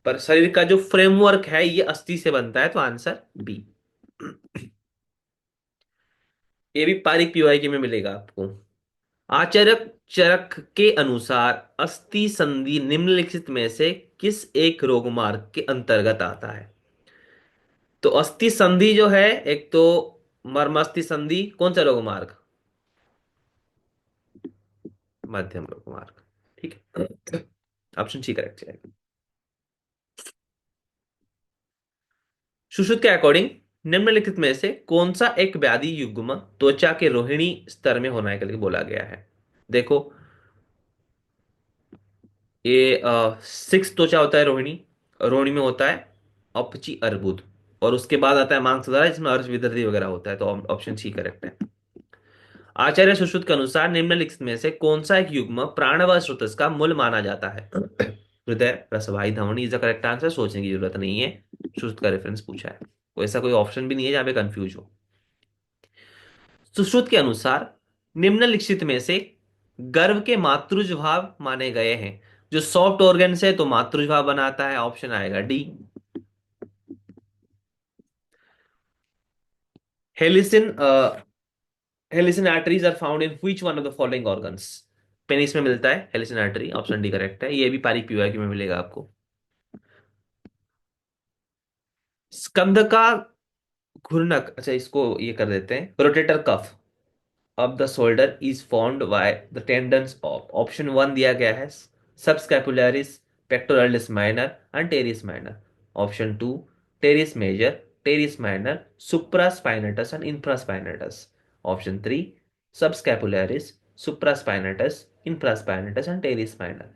पर शरीर का जो फ्रेमवर्क है ये अस्थि से बनता है, तो आंसर बी। ये भी पारिक पीवाईक्यू में मिलेगा आपको। आचरक चरक के अनुसार अस्थि संधि निम्नलिखित में से किस एक रोगमार्ग के अंतर्गत आता है? तो अस्थि संधि जो है, एक तो मर्मास्थि संधि, कौन सा रोगमार्ग? मध्यम रोगमार्ग। ठीक है। ऑप्शन सी करेक्ट जाएगा। सुश्रुत के अकॉर्डिंग निम्नलिखित में से कौन सा एक व्याधि युग्म त्वचा के रोहिणी स्तर में होना है करके बोला गया है? देखो, ये सिक्स त्वचा होता है रोहिणी, रोहिणी में होता है अपची अर्बुद, और उसके बाद आता है मांसधारा जिसमें अर्श विदर्दी वगैरह होता है, तो ऑप्शन सी करेक्ट है। आचार्य सुश्रुत के अनुसार निम्नलिखित में से कौन सा एक युग्म प्राण व स्रोतस का मूल माना जाता है? हृदय, रसवाही, धमनी इज द करेक्ट आंसर, सोचने की जरूरत नहीं है, सुश्रुत का रेफरेंस पूछा है, तो ऐसा कोई ऑप्शन भी नहीं है जहां पे कंफ्यूज हो। सुश्रुत के अनुसार निम्नलिखित में से गर्भ के मातृज भाव माने गए हैं? जो सॉफ्ट ऑर्गन है तो मातृज भाव बनाता है, ऑप्शन आएगा D. Helicine helicine arteries are found in which one of the following organs? Penis में मिलता है helicine artery, option D correct है। ये भी पारिक पीवाईक्यू में मिलेगा आपको। स्कंद का घूर्णक, अच्छा इसको ये कर देते हैं, rotator cuff of the shoulder is found by the tendons of, option 1 दिया गया है subscapularis, pectoralis minor and teres minor. Option 2 teres major, teres minor, supraspinatus and infraspinatus. Option 3 subscapularis, supraspinatus, infraspinatus and teres minor.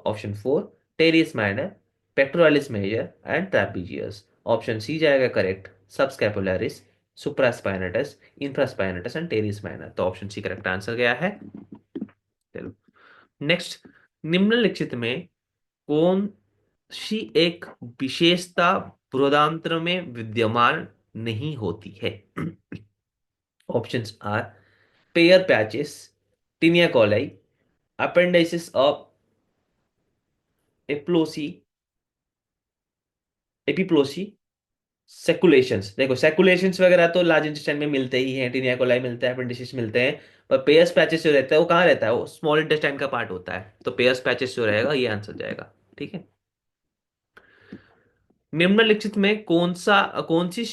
Option 4 teres minor, pectoralis major and trapezius. Option C जाएगा correct, subscapularis, supraspinatus, infraspinatus and teres minor. तो option C correct answer गया है। चलो next, निम्नलिखित में कौन सी एक विशेषता बृहदान्त्र में विद्यमान नहीं होती है? Options are Peyer patches, taenia coli, appendices of epiploicae epiploicae, sacculations. देखो सेकुलेशंस वगैरह तो लार्ज इंटेस्टाइन में मिलते ही हैं, टीनिया कोलाई मिलता है, अपेंडिसिस मिलते हैं। पर पेयर्स पैचेस जो रहता है वो कहाँ रहता है? वो स्मॉल इंटेस्टाइन का पार्ट होता है। तो पेयर्स पैचेस जो रहेगा ये आंसर जाएगा। ठीक है। निम्नलिखित में कौन सी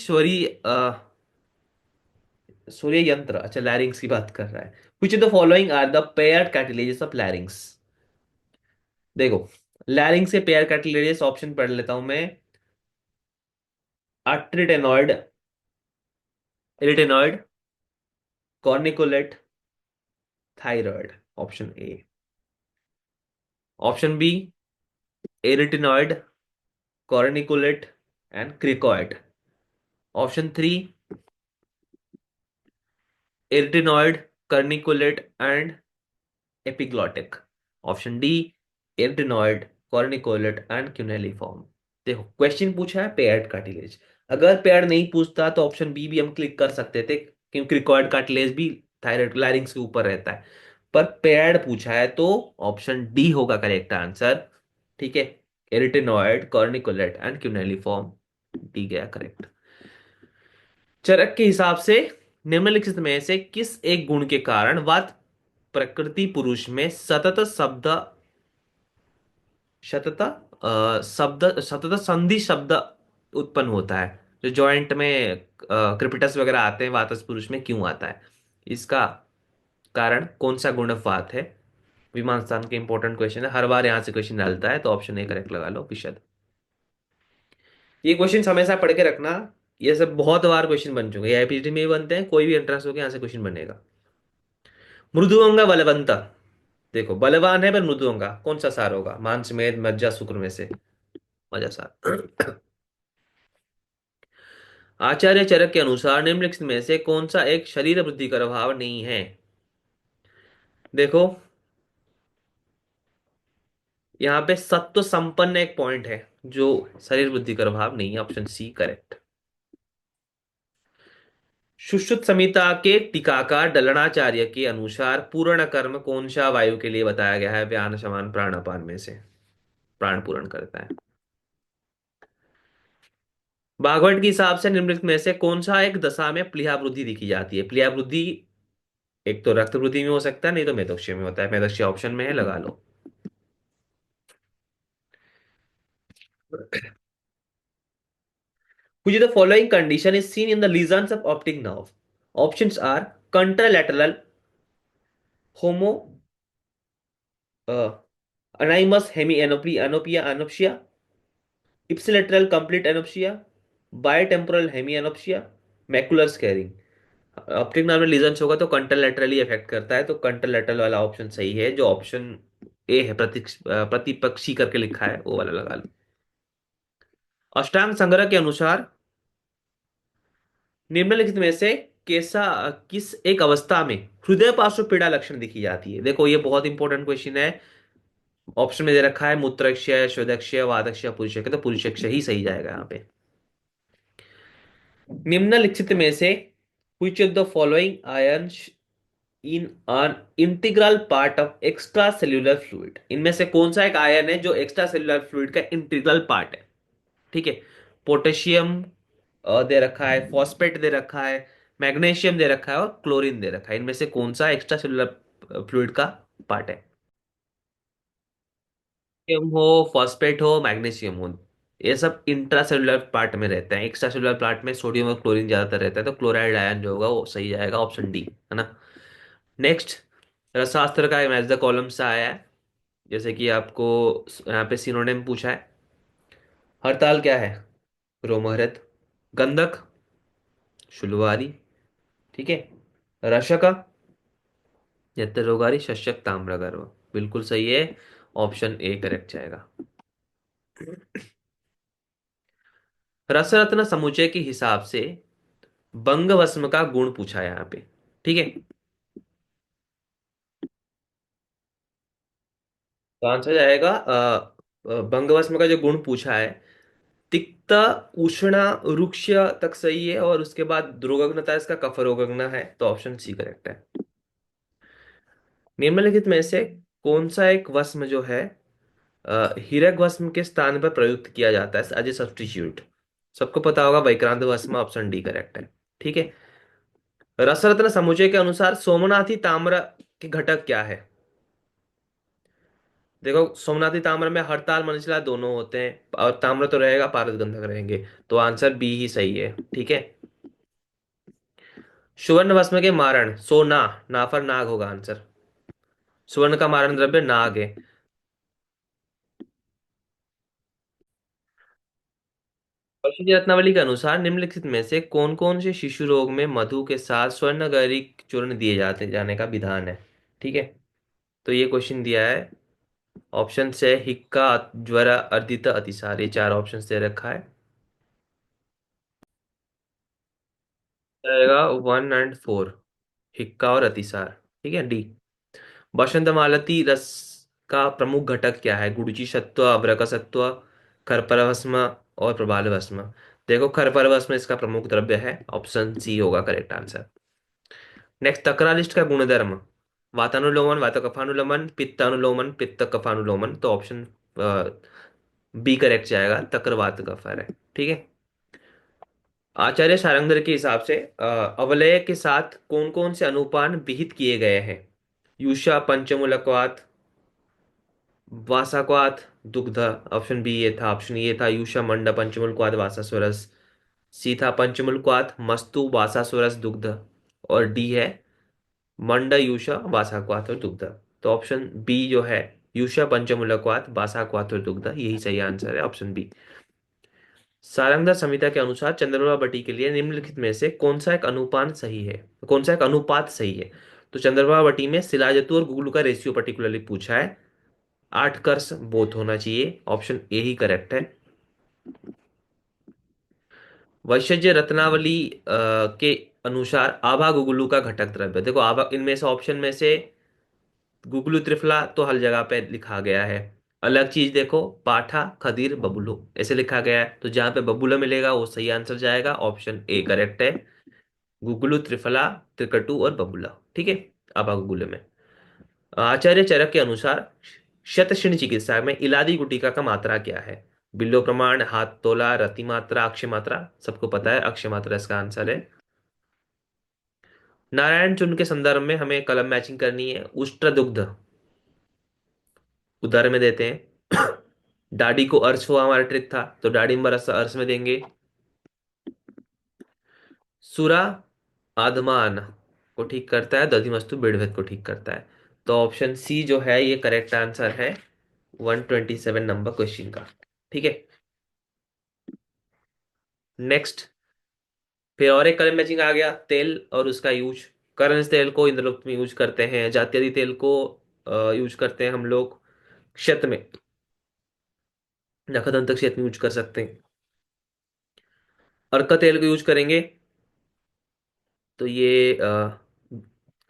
स्वरीय यंत्र, अच्छा लैरिंग्स की बात कर रहा है। Which of the following are the paired cartilages of larynx? देखो लैरिंग्स के पेयर कार्टिलेजेस ऑप्शन पढ़ लेता हूं मैं। Arytenoid, arytenoid, corniculate, thyroid. Option A. Option B arytenoid, corniculate and cricoid. Option three arytenoid, corniculate and epiglottic. Option D arytenoid, corniculate and cuneiform. देखो question पूछा है paired cartilage. अगर paired नहीं पूछता तो ऑप्शन बी भी हम क्लिक कर सकते थे, क्योंकि क्रिकॉइड कार्टिलेज भी थायराइड लैरिंग्स के ऊपर रहता है। पर पेयर्ड पूछा है तो ऑप्शन डी होगा करेक्ट आंसर। ठीक है। एरिटेनॉइड, कॉर्निकुलेट एंड क्यूनेलिफॉर्म, डी गया करेक्ट। चरक के हिसाब से निम्नलिखित में से किस एक गुण के कारण वात प्रकृति पुरुष में सतत संधि शब्द उत्पन्न होता है? जो जॉइंट में क्रिपिटस वगैरह आते हैं वातस पुरुष में क्यों आता है? इसका कारण कौन सा गुणक है? विमान स्थान के इंपॉर्टेंट क्वेश्चन है, हर बार यहां से क्वेश्चन डालता है। तो ऑप्शन ए करेक्ट लगा लो, विशद। ये क्वेश्चन हमेशा पढ़ के रखना। ये सब बहुत बार क्वेश्चन बन चुके हैं, आईपीसीटी में भी बनते हैं, कोई भी एंट्रेंस हो गया यहाँ से क्वेश्चन बनेगा। मृदुअंगा बलवंत। देखो बलवान है पर मृदुअंगा, कौन सा सार होगा? मांस मेद मज्जा शुक्र में से मज्जा सार। आचार्य चरक के अनुसार निम्नलिखित में से कौन सा एक शरीर वृद्धि का भाव नहीं है? देखो यहाँ पे सत्व संपन्न एक पॉइंट है जो शरीर वृद्धि का भाव नहीं है। Option C correct. Sushruta Samhita के टीकाकार डलणाचार्य के अनुसार पूर्ण कर्म कौन सा वायु के लिए बताया गया है? व्यान समान प्राणापान में से प्राण पूर्ण करता है। भागवत के हिसाब से निम्नलिखित में से कौन सा एक दशा में प्लीहा वृद्धि दिखी जाती है? प्लीहा वृद्धि एक तो रक्त वृद्धि में हो सकता है, नहीं तो मेदोक्षय में होता है। मेदोक्षय ऑप्शन में है, लगा लो। Which of the following condition is seen in the lesions of optic nerve? Options are contralateral homo uh, animus hemianopia, ipsilateral complete anopsia, bitemporal hemianopsia, macular scarring। Optic nerve में लीजन्स होगा तो कंट्रालेटरली effect करता है, तो कंट्रालेटरल वाला option सही है। जो ऑप्शन ए है प्रतिपक्षी करके लिखा है वो वाला लगा लो। अष्टांग संग्रह के अनुसार निम्नलिखित में से कैसा किस एक अवस्था में हृदय पार्श्व पीड़ा लक्षण दिखी जाती है? देखो ये बहुत इंपॉर्टेंट क्वेश्चन है। ऑप्शन में दे रखा है मूत्रक्षय, स्वेदक्षय, वातक्षय, पुरुषक्षय। तो पुरुषक्षय ही सही जाएगा यहाँ पे। निम्नलिखित में से which of the following ions in an integral part of extra cellular fluid? इनमें से कौन सा एक आयन है जो एक्स्ट्रा सेल्यूलर फ्लूइड का इंटीग्रल पार्ट है? ठीक है। पोटेशियम दे रखा है, फॉस्फेट दे रखा है, मैग्नीशियम दे रखा है और क्लोरीन दे रखा है। इनमें से कौन सा एक्स्ट्रा सेल्यूलर फ्लूइड का पार्ट है? पोटेशियम हो, फॉस्फेट हो, मैग्नीशियम हो, ये सब इंट्रा सेल्यूलर पार्ट में रहते हैं। एक्स्ट्रा सेल्यूलर पार्ट में सोडियम और क्लोरीन ज्यादातर रहता है। तो क्लोराइड आयन जो होगा वो सही जाएगा, ऑप्शन डी है ना। नेक्स्ट, रसास्त्र का मैच द कॉलम से आया है। जैसे कि आपको यहाँ पे सिनोनिम पूछा है। हड़ताल क्या है? रोमहर्त, गंधक, शुलवारी, ठीक है, रशक, नेत्ररोगारी, शस्यक, ताम्रगर्भ। बिल्कुल सही है, ऑप्शन ए करेक्ट जाएगा। रसरत्न समुच्चय के हिसाब से बंग भस्म का गुण पूछा है यहाँ पे। ठीक है, तो आंसर जाएगा बंग भस्म का जो गुण पूछा है, तिक्त, उष्ण, रुक्ष तक सही है, और उसके बाद द्रुगग्नता इसका कफरोगग्न है, तो ऑप्शन सी करेक्ट है। निम्नलिखित में से कौन सा एक वस्म जो है हीरक वस्म के स्थान पर प्रयुक्त किया जाता है एज ए सब्स्टिट्यूट? सबको पता होगा वैक्रांत वस्म, ऑप्शन डी करेक्ट है। ठीक है, रसरत्न समुच्चय के अनुसार सोमनाथी ताम्र के घटक क्या है? देखो, सोमनाथी ताम्र में हरताल मनशिला दोनों होते हैं, और ताम्र तो रहेगा, पारद गंधक रहेंगे, तो आंसर बी ही सही है। ठीक है, सुवर्ण भस्म के मारण, सोना, नाफर नाग होगा आंसर। सुवर्ण का मारण द्रव्य नाग है। औषधि रत्नावली के अनुसार निम्नलिखित में से कौन कौन से शिशु रोग में मधु के साथ स्वर्णगरिक चूर्ण दिए जाते जाने का विधान है? ठीक है, तो ये क्वेश्चन दिया है। ऑप्शन से हिक्का, ज्वर, अर्दित, अतिसार, ये चार ऑप्शन दे रखा है। रहेगा 1 और 4, हिक्का और अतिसार। ठीक है, डी। बसंत मालती रस का प्रमुख घटक क्या है? गुड़ची सत्व, अभ्रक सत्व, खरपर भस्म और प्रबाल भस्म। देखो, खरपर भस्म इसका प्रमुख द्रव्य है, ऑप्शन सी होगा करेक्ट आंसर। नेक्स्ट, तक्रालिस्ट का गुणधर्म, वातानुलोमन, वातकफानुलोमन, पित्तानुलोमन, पित्त कफानुलोमन, तो ऑप्शन बी करेक्ट जाएगा, तक्रवात कफर है। ठीक है, आचार्य सारंगधर के हिसाब से अवलय के साथ कौन कौन से अनुपान विहित किए गए हैं? यूषा पंचमूलकवात, वासाक्वात, दुग्ध, ऑप्शन बी ये था, ऑप्शन ये था यूषा मंड पंचमूलक्वात वासास्वरस, सी था पंचमूलक्वात मस्तु वासास्वरस दुग्ध, और डी है मंड यूषा वासाक्वात और दुग्ध। तो ऑप्शन बी जो है, यूषा पंचमूलक्वात वासाक्वात और दुग्ध, यही सही आंसर है, ऑप्शन बी। सारंगधर संहिता के अनुसार चंद्रमा बटी के लिए निम्नलिखित में से कौन सा एक अनुपान सही है, कौन सा एक अनुपात सही है? तो चंद्रमा बटी में शिलाजतु और गुगलू का रेशियो पर्टिकुलरली पूछा है। 8 कर्स बोथ होना चाहिए, ऑप्शन ए ही करेक्ट है। वैशज्य रत्नावली के अनुसार आभा गुगलू का घटक द्रव्य, देखो आभा, इनमें से ऑप्शन में से गुगलू त्रिफला तो हर जगह पे लिखा गया है। अलग चीज देखो, पाठा, खदीर, बबुलो ऐसे लिखा गया है, तो जहां पे बबुला मिलेगा वो सही आंसर जाएगा, ऑप्शन ए करेक्ट है। गुगलू, त्रिफला, त्रिकटु और बबुला। ठीक है, आभा गुगुल में। आचार्य चरक के अनुसार शतशिण चिकित्सा में इलादी गुटिका का मात्रा क्या है? बिल्लो प्रमाण, हाथ तोला, रति मात्रा, अक्षय मात्रा, सबको पता है अक्षय मात्रा इसका आंसर है। नारायण चूर्ण के संदर्भ में हमें कलम मैचिंग करनी है। उष्ट्र दुग्ध उदाहरण में देते हैं। डाडी को अर्श हुआ, हमारा ट्रिक था, तो डाडिम्बर रस अर्श में देंगे। सुरा आदमान को ठीक करता है, दधिमस्तु बेड़भेद को ठीक करता है, तो ऑप्शन सी जो है ये करेक्ट आंसर है 127 नंबर क्वेश्चन का। ठीक है, नेक्स्ट, फिर और एक कलर मैचिंग आ गया, तेल और उसका यूज। करंज तेल को इंद्रलोक में यूज करते हैं, जात्यरी तेल को यूज करते हैं हम लोग क्षत में, नखदंत क्षत में यूज कर सकते हैं। अर्क तेल को यूज करेंगे, तो ये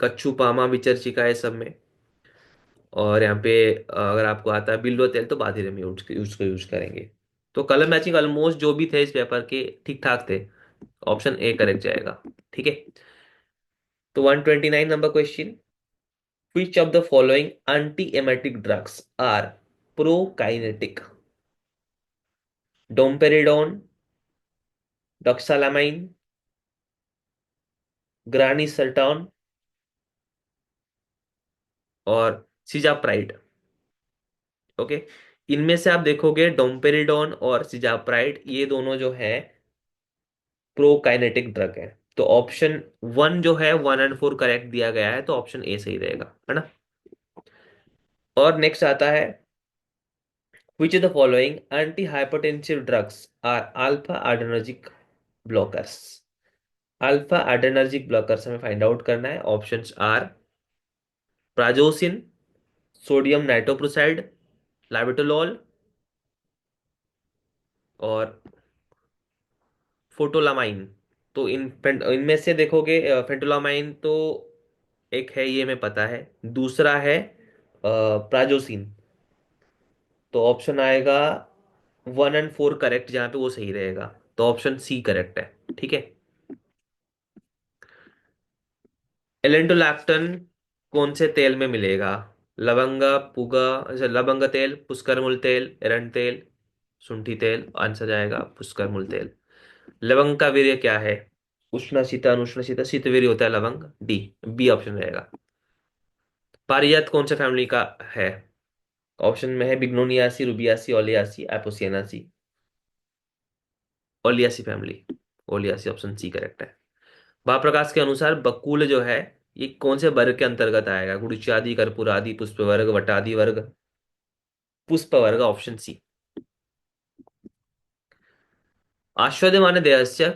कच्छू, पामा, विचर्चिका है सब में। और यहाँ पे अगर आपको आता है बिल्व तेल, तो बाधिरे में यूज करेंगे। तो कलर मैचिंग ऑलमोस्ट जो भी थे इस पेपर के ठीक ठाक थे, ऑप्शन ए करेक्ट जाएगा। ठीक है, तो 129 number question, which of the following anti emetic drugs are prokinetic? Domperidone, doxylamine, granisetron और सिजाप्राइड। ओके, इनमें से आप देखोगे डोमपेरिडोन और सिजाप्राइड, ये दोनों जो है प्रोकाइनेटिक ड्रग है, तो ऑप्शन वन जो है 1 और 4 करेक्ट दिया गया है, तो ऑप्शन ए सही रहेगा, है ना। और नेक्स्ट आता है, which of the following anti hypertensive drugs are alpha adrenergic blockers? Alpha adrenergic blockers हमें फाइंड आउट करना है। Options are prazosin, sodium nitroprusside, labetalol और फोटोलामाइन। तो इनमें से देखोगे, फेंटोलामाइन तो एक है, ये मैं पता है। दूसरा है प्राजोसिन। तो ऑप्शन आएगा 1 और 4 करेक्ट, जहाँ पे वो सही रहेगा। तो ऑप्शन सी करेक्ट है। ठीक है। एलेंटोलैक्टन कौन से तेल में मिलेगा? लवंग, पुगा, अच्छा, लवंग तेल, पुष्करमुल तेल, एरंड तेल, शुंठी तेल। आंसर जाएगा पुष्करमुल तेल। लवंग का वीर्य क्या है? उष्ण शीत, अनुष्ण शीत, शीतवीर्य होता है लवंग। डी, बी ऑप्शन रहेगा। पारिजात कौन से फैमिली का है? ऑप्शन में है बिग्नोनियासी, रुबियासी, ओलियासी, एपोसियनासी। ओलियासी फैमिली। ओलियासी, ऑप्शन सी करेक्ट है। महाप्रकाश के अनुसार बकुल जो है, ये कौन से वर्ग के अंतर्गत आएगा? गुरुचादी, कर्पूरादि, पुष्प वर्ग, वटादी वर्ग, पुष्प वर्ग। Option C. आस्वाद्यमाने देहस्य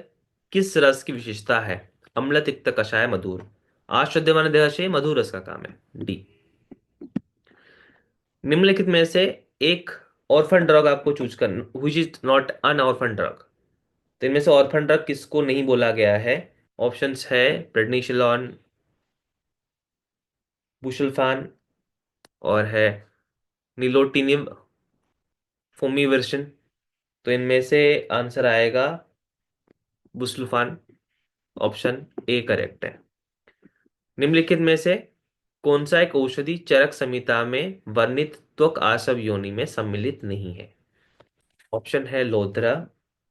किस रस की विशेषता है? अम्ल, तिक्त, कषाय, मधुर। आस्वाद्यमाने देहस्य मधुर रस का काम है। डी। निम्नलिखित में से एक ऑर्फन ड्रग आपको चूज करना, which is not an orphan drug. तो इनमें से ऑर्फन ड्रग किसको नहीं बोला गया है? ऑप्शंस है प्रेडनिसोलोन, बुसुल्फान, और है निलोटिनिब, फोमिवर्सन। तो इनमें से आंसर आएगा बुसुल्फान। ऑप्शन ए करेक्ट है। निम्नलिखित में से कौन सा एक औषधि चरक संहिता में वर्णित त्वक आसव योनि में सम्मिलित नहीं है? ऑप्शन है लोध्रा,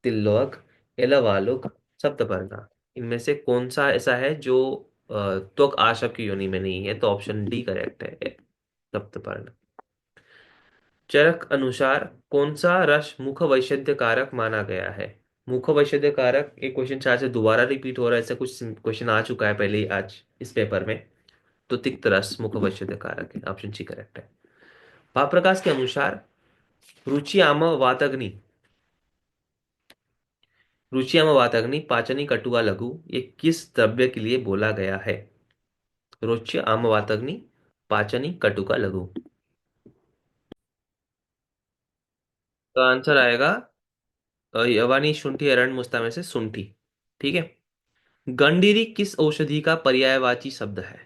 तिल्लोक, एलावालुक, सप्तपर्णा। इनमें से कौन सा ऐसा है जो त्वक आसव की योनि में नहीं है? तो ऑप्शन डी करेक्ट है, सप्तपर्ण। चरक अनुसार कौन सा रस मुख वैषम्य कारक माना गया है? मुख वैषम्य कारक, एक क्वेश्चन शायद से दोबारा रिपीट हो रहा है, ऐसा कुछ क्वेश्चन आ चुका है पहले ही आज इस पेपर में। तो तिक्त रस मुख वैषम्य कारक है। ऑप्शन सी करेक्ट है। भाप्रकाश के अनुसार रुचि आम वातग्नि, रुचि आम वातग्नि, पाचनी, कटुआ, लघु, ये किस द्रव्य के लिए बोला गया है? रुचि आम वातग्नि, पाचनी, कटुका, लघु। तो आंसर आएगा यवानी, शुंठी, एरंड, मुस्ता में से शुंठी। ठीक है। गंडीरी किस औषधि का पर्यायवाची शब्द है?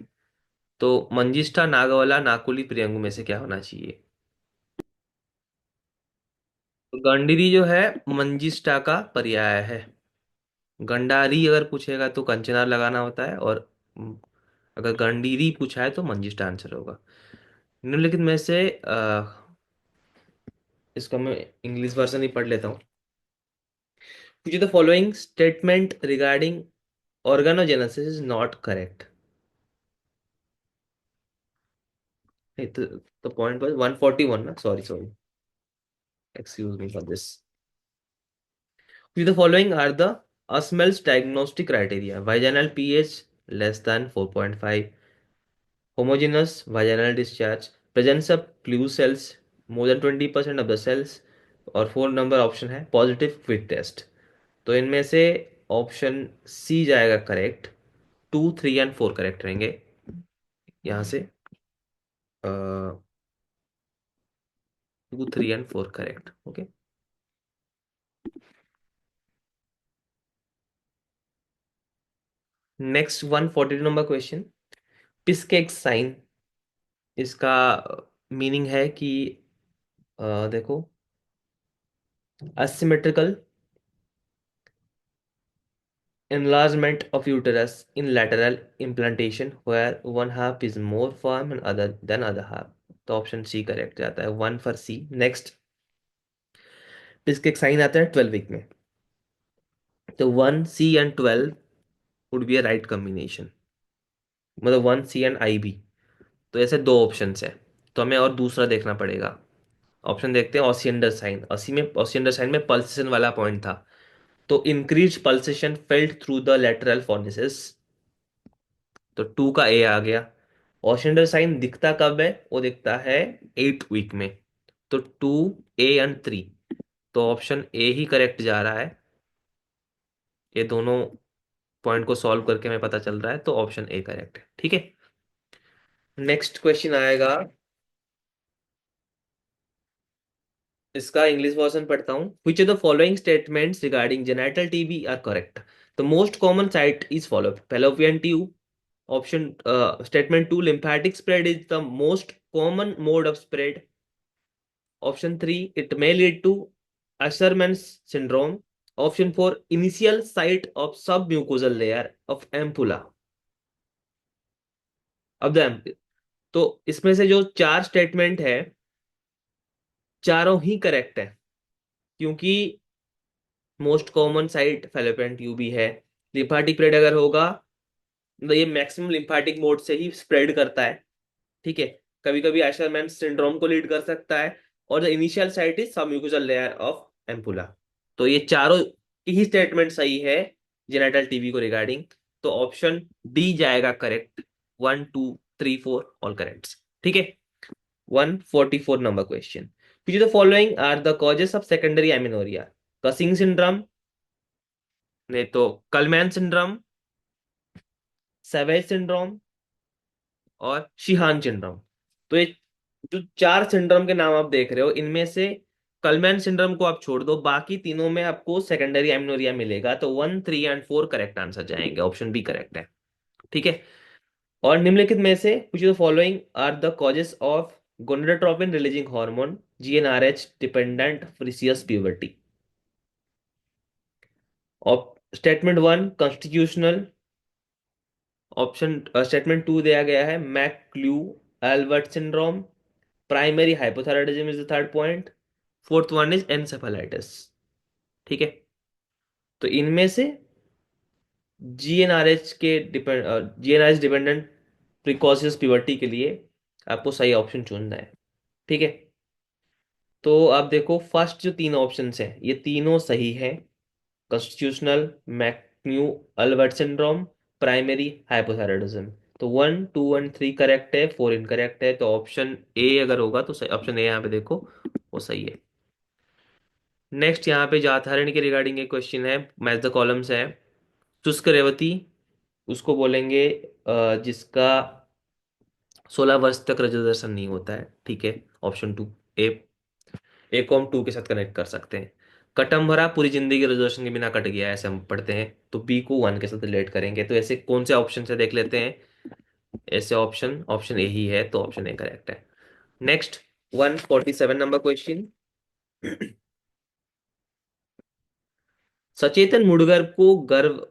तो मंजिष्ठा, नागवला, नाकुली, प्रियंगु में से क्या होना चाहिए? तो गंडीरी जो है मंजिष्ठा का पर्याय है। गंडारी अगर पूछेगा तो कंचनार लगाना होता है, और अगर गंडीरी पूछा है तो मंजिष्ठा आंसर होगा। निम्नलिखित में से इसका मैं इंग्लिश वर्जन ही पढ़ लेता हूँ। Which of the following statement regarding organogenesis is not correct? The point was 141, na? Sorry. Excuse me for this. Which of the following are the Usmel's diagnostic criteria? Vaginal pH less than 4.5, homogeneous vaginal discharge, presence of clue cells more than 20% of the cells, और 4 number option है positive quick test. तो इनमें से option C जाएगा correct. 2, 3 and 4 correct रहेंगे यहाँ से। 2, 3 and 4 correct. Okay. Next 142 number question. Piskacek sign, इसका मीनिंग है कि देखो, asymmetrical enlargement of uterus in lateral implantation where one half is more firm and other than other half। तो option C correct जाता है, 1 फॉर सी। नेक्स्ट, इसके एक sign आता है 12 वीक में। तो 1, C, and 12 would be a right combination, मतलब 1, C, and IB। तो ऐसे दो ऑप्शन है, तो हमें और दूसरा देखना पड़ेगा। ऑप्शन देखते हैं। ऑसियंडर साइन, असी में ऑसियंडर साइन में पल्सेशन वाला पॉइंट था। तो increase pulsation felt through the lateral फॉर्निसेस। तो 2 का ए आ गया। ऑशेंडर साइन दिखता कब है? वो दिखता है 8 वीक में। तो 2, A, and 3। तो ऑप्शन ए ही करेक्ट जा रहा है। ये दोनों पॉइंट को सॉल्व करके हमें पता चल रहा है, तो ऑप्शन ए करेक्ट है। ठीक है। नेक्स्ट क्वेश्चन आएगा। इसका इंग्लिश वर्जन पढ़ता हूँ। Which of the following statements regarding genital TB are correct? The most common site is fallopian tube. Option statement two, lymphatic spread is the most common mode of spread. Option 3, it may lead to Asherman's syndrome. Option 4, initial site of submucosal layer of ampulla of the ampulla. तो इसमें से जो चार statement है, चारों ही correct है, क्योंकि most common site fallopian tube ही है। लिम्फाटिक स्प्रेड अगर होगा तो ये मैक्सिमम लिम्फाटिक मोड से ही स्प्रेड करता है, ठीक है। कभी कभी आयशरमैन सिंड्रोम को लीड कर सकता है। और the initial site is submucosal layer of ampulla. तो ये चारों ही स्टेटमेंट सही है जेनाइटल टीबी को रिगार्डिंग। तो ऑप्शन डी जाएगा करेक्ट। 1 2 3 4 ऑल करेक्ट, ठीक है। 144 number question. Which of the following are the causes of secondary amenorrhoea? Cushing syndrome, नहीं तो कलमैन सिंड्रोम, सेवेज सिंड्रोम, और शिहान सिंड्रोम। तो ये जो चार सिंड्रोम के नाम आप देख रहे हो, इनमें से कलमैन सिंड्रोम को आप छोड़ दो, बाकी तीनों में आपको सेकेंडरी एमनोरिया मिलेगा। तो 1 3 एंड 4 करेक्ट आंसर जाएंगे, ऑप्शन बी करेक्ट है, ठीक है। और निम्नलिखित में से कुछ the following are the causes of gonadotropin releasing hormone GnRH dependent precocious puberty? Statement one, constitutional. Option statement two दिया गया है McCune Albright syndrome. Primary hypothyroidism is the third point. Fourth one is encephalitis, ठीक है। तो इनमें से GnRH के depend GnRH dependent precocious puberty के लिए आपको सही ऑप्शन चुनना है, ठीक है। तो आप देखो फर्स्ट जो तीन ऑप्शंस हैं ये तीनों सही है। Constitutional, McCune Albright syndrome, primary hypothyroidism. तो 1 2 1 3 करेक्ट है, 4 इनकरेक्ट है। तो ऑप्शन ए अगर होगा तो सही, ऑप्शन ए यहाँ पे देखो वो सही है। नेक्स्ट यहाँ पे जातहरण के रिगार्डिंग एक क्वेश्चन है, मैच द कॉलम्स है। शुष्क रेवती उसको बोलेंगे जिसका 16 वर्ष तक रजोदर्शन नहीं होता है, ठीक है। ऑप्शन टू ए, ए को हम 2 के साथ कनेक्ट कर सकते हैं। कटम भरा पूरी जिंदगी रजोदर्शन के बिना कट गया, ऐसे हम पढ़ते हैं, तो बी को 1 के साथ रिलेट करेंगे। तो ऐसे कौन से ऑप्शन से देख लेते हैं, ऐसे ऑप्शन ऑप्शन ए ही है, तो ऑप्शन ए करेक्ट है। Next 147 number question. सचेतन मुड़गर को गर्भ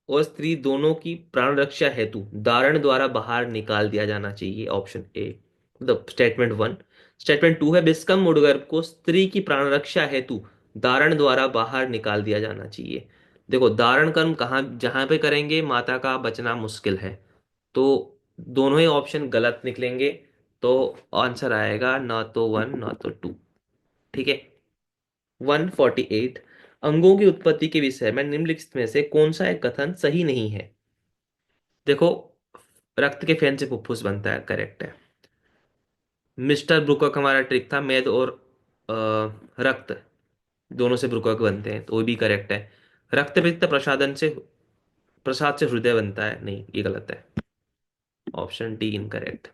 और स्त्री दोनों की प्राण रक्षा हेतु दारण द्वारा बाहर निकाल दिया जाना चाहिए, option A the statement one. Statement two है बिस्कम मुड़गर को स्त्री की प्राण रक्षा हेतु दारण द्वारा बाहर निकाल दिया जाना चाहिए। देखो दारण कर्म कहाँ जहां पे करेंगे माता का बचना मुश्किल है, तो दोनों ही ऑप्शन गलत निकलेंगे। तो आंसर आएगा ना तो 1 ना तो 2, ठीक है। 148, अंगों की उत्पत्ति के विषय में निम्नलिखित में से कौन सा एक कथन सही नहीं है? देखो रक्त के फैन से फुफ्फुस बनता है, करेक्ट है। मिस्टर ब्रुकक हमारा ट्रिक था, मेद और रक्त दोनों से ब्रुकक बनते हैं, तो वो भी करेक्ट है। रक्त पित्त प्रसादन से प्रसाद से हृदय बनता है, नहीं ये गलत है, ऑप्शन डी इनकरेक्ट।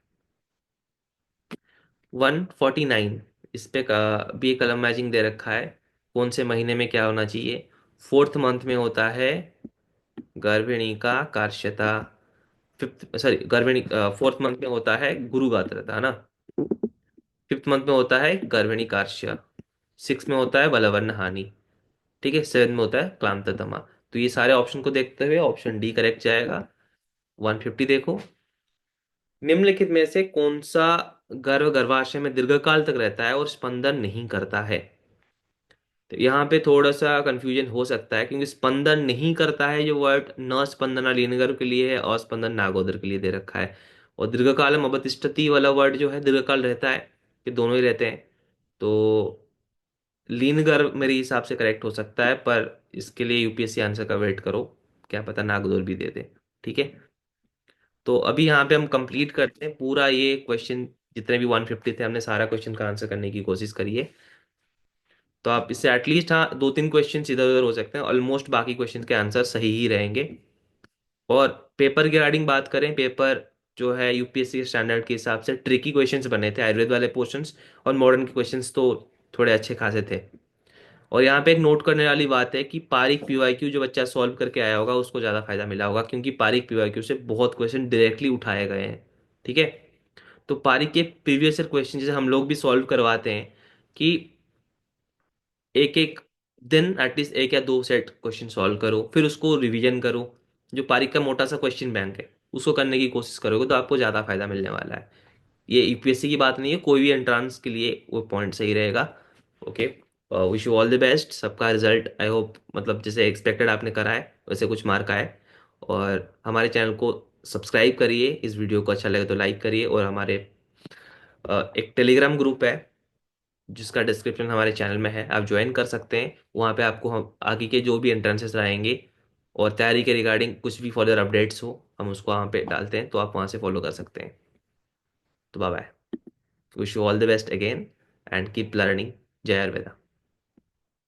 149, इस पे का भी कलम मैचिंग दे रखा है, कौन से महीने में क्या होना चाहिए? फोर्थ मंथ में होता है गर्भिणी का कार्श्यता। फिफ्थ सॉरी गर्भिणी फोर्थ मंथ में होता है गुरु गात्रता, है ना। फिफ्थ मंथ में होता है गर्भिणी कार्श्य। सिक्स में होता है बलवर्न हानि, ठीक है। सेवन में होता है क्लांततमा। तो ये सारे ऑप्शन को देखते हुए ऑप्शन डी करेक्ट जाएगा। 150 देखो, निम्नलिखित में से कौन सा गर्भ गर्भाशय में दीर्घकाल तक रहता है और स्पंदन नहीं करता है? तो यहाँ पे थोड़ा सा कंफ्यूजन हो सकता है, क्योंकि स्पंदन नहीं करता है जो वर्ड न स्पंदना लीनगर्भ के लिए है, अस्पंदन नागोदर के लिए दे रखा है। और दीर्घकालम अवतिष्ठति वाला वर्ड जो है दीर्घकाल रहता है, ये दोनों ही रहते हैं। तो लीनगर्भ मेरे हिसाब से करेक्ट हो सकता है, पर इसके लिए यूपीएससी आंसर का वेट करो, क्या पता नागोदर भी दे दे, ठीक है। तो अभी यहाँ पे हम कंप्लीट करते हैं पूरा ये क्वेश्चन, जितने भी 150 थे हमने सारा क्वेश्चन का आंसर करने की कोशिश करी है। तो आप इससे एटलीस्ट हाँ 2 3 क्वेश्चन इधर उधर हो सकते हैं, ऑलमोस्ट बाकी क्वेश्चन के आंसर सही ही रहेंगे। और पेपर की रिगार्डिंग बात करें, पेपर जो है यूपीएससी के स्टैंडर्ड के हिसाब से ट्रिकी क्वेश्चंस बने थे, आयुर्वेद वाले पोर्शंस। और मॉडर्न के क्वेश्चंस तो थोड़े अच्छे खासे थे। और यहाँ पे एक नोट करने वाली बात है कि पारीख पीवाईक्यू जो बच्चा सॉल्व करके आया होगा उसको ज़्यादा फायदा मिला होगा, क्योंकि पारीख पीवाईक्यू से बहुत क्वेश्चन डायरेक्टली उठाए गए हैं। ठीक है। तो पारीख के प्रीवियस ईयर क्वेश्चन जैसे हम लोग भी सॉल्व करवाते हैं कि एक एक दिन एटलीस्ट एक या दो सेट क्वेश्चन सॉल्व करो, फिर उसको रिवीजन करो। जो पारीख का मोटा सा क्वेश्चन बैंक है उसको करने की कोशिश करोगे तो आपको ज़्यादा फायदा मिलने वाला है। ये यूपीएससी की बात नहीं है, कोई भी एंट्रांस के लिए वो पॉइंट सही रहेगा। Okay. Wish you all the best. सबका रिजल्ट आई होप मतलब जैसे एक्सपेक्टेड आपने करा है वैसे कुछ मार्क आए। और हमारे चैनल को सब्सक्राइब करिए, इस वीडियो को अच्छा लगे तो लाइक करिए, और हमारे एक टेलीग्राम ग्रुप है जिसका डिस्क्रिप्शन हमारे चैनल में है, आप ज्वाइन कर सकते हैं। वहाँ पे आपको हम आगे के जो भी एंट्रेंसेस रहेंगे और तैयारी के रिगार्डिंग कुछ भी फर्दर अपडेट्स हो हम उसको वहाँ पे डालते हैं, तो आप वहाँ से फॉलो कर सकते हैं। तो bye bye. Wish you all the best again and keep learning. जय आयुर्वेदा।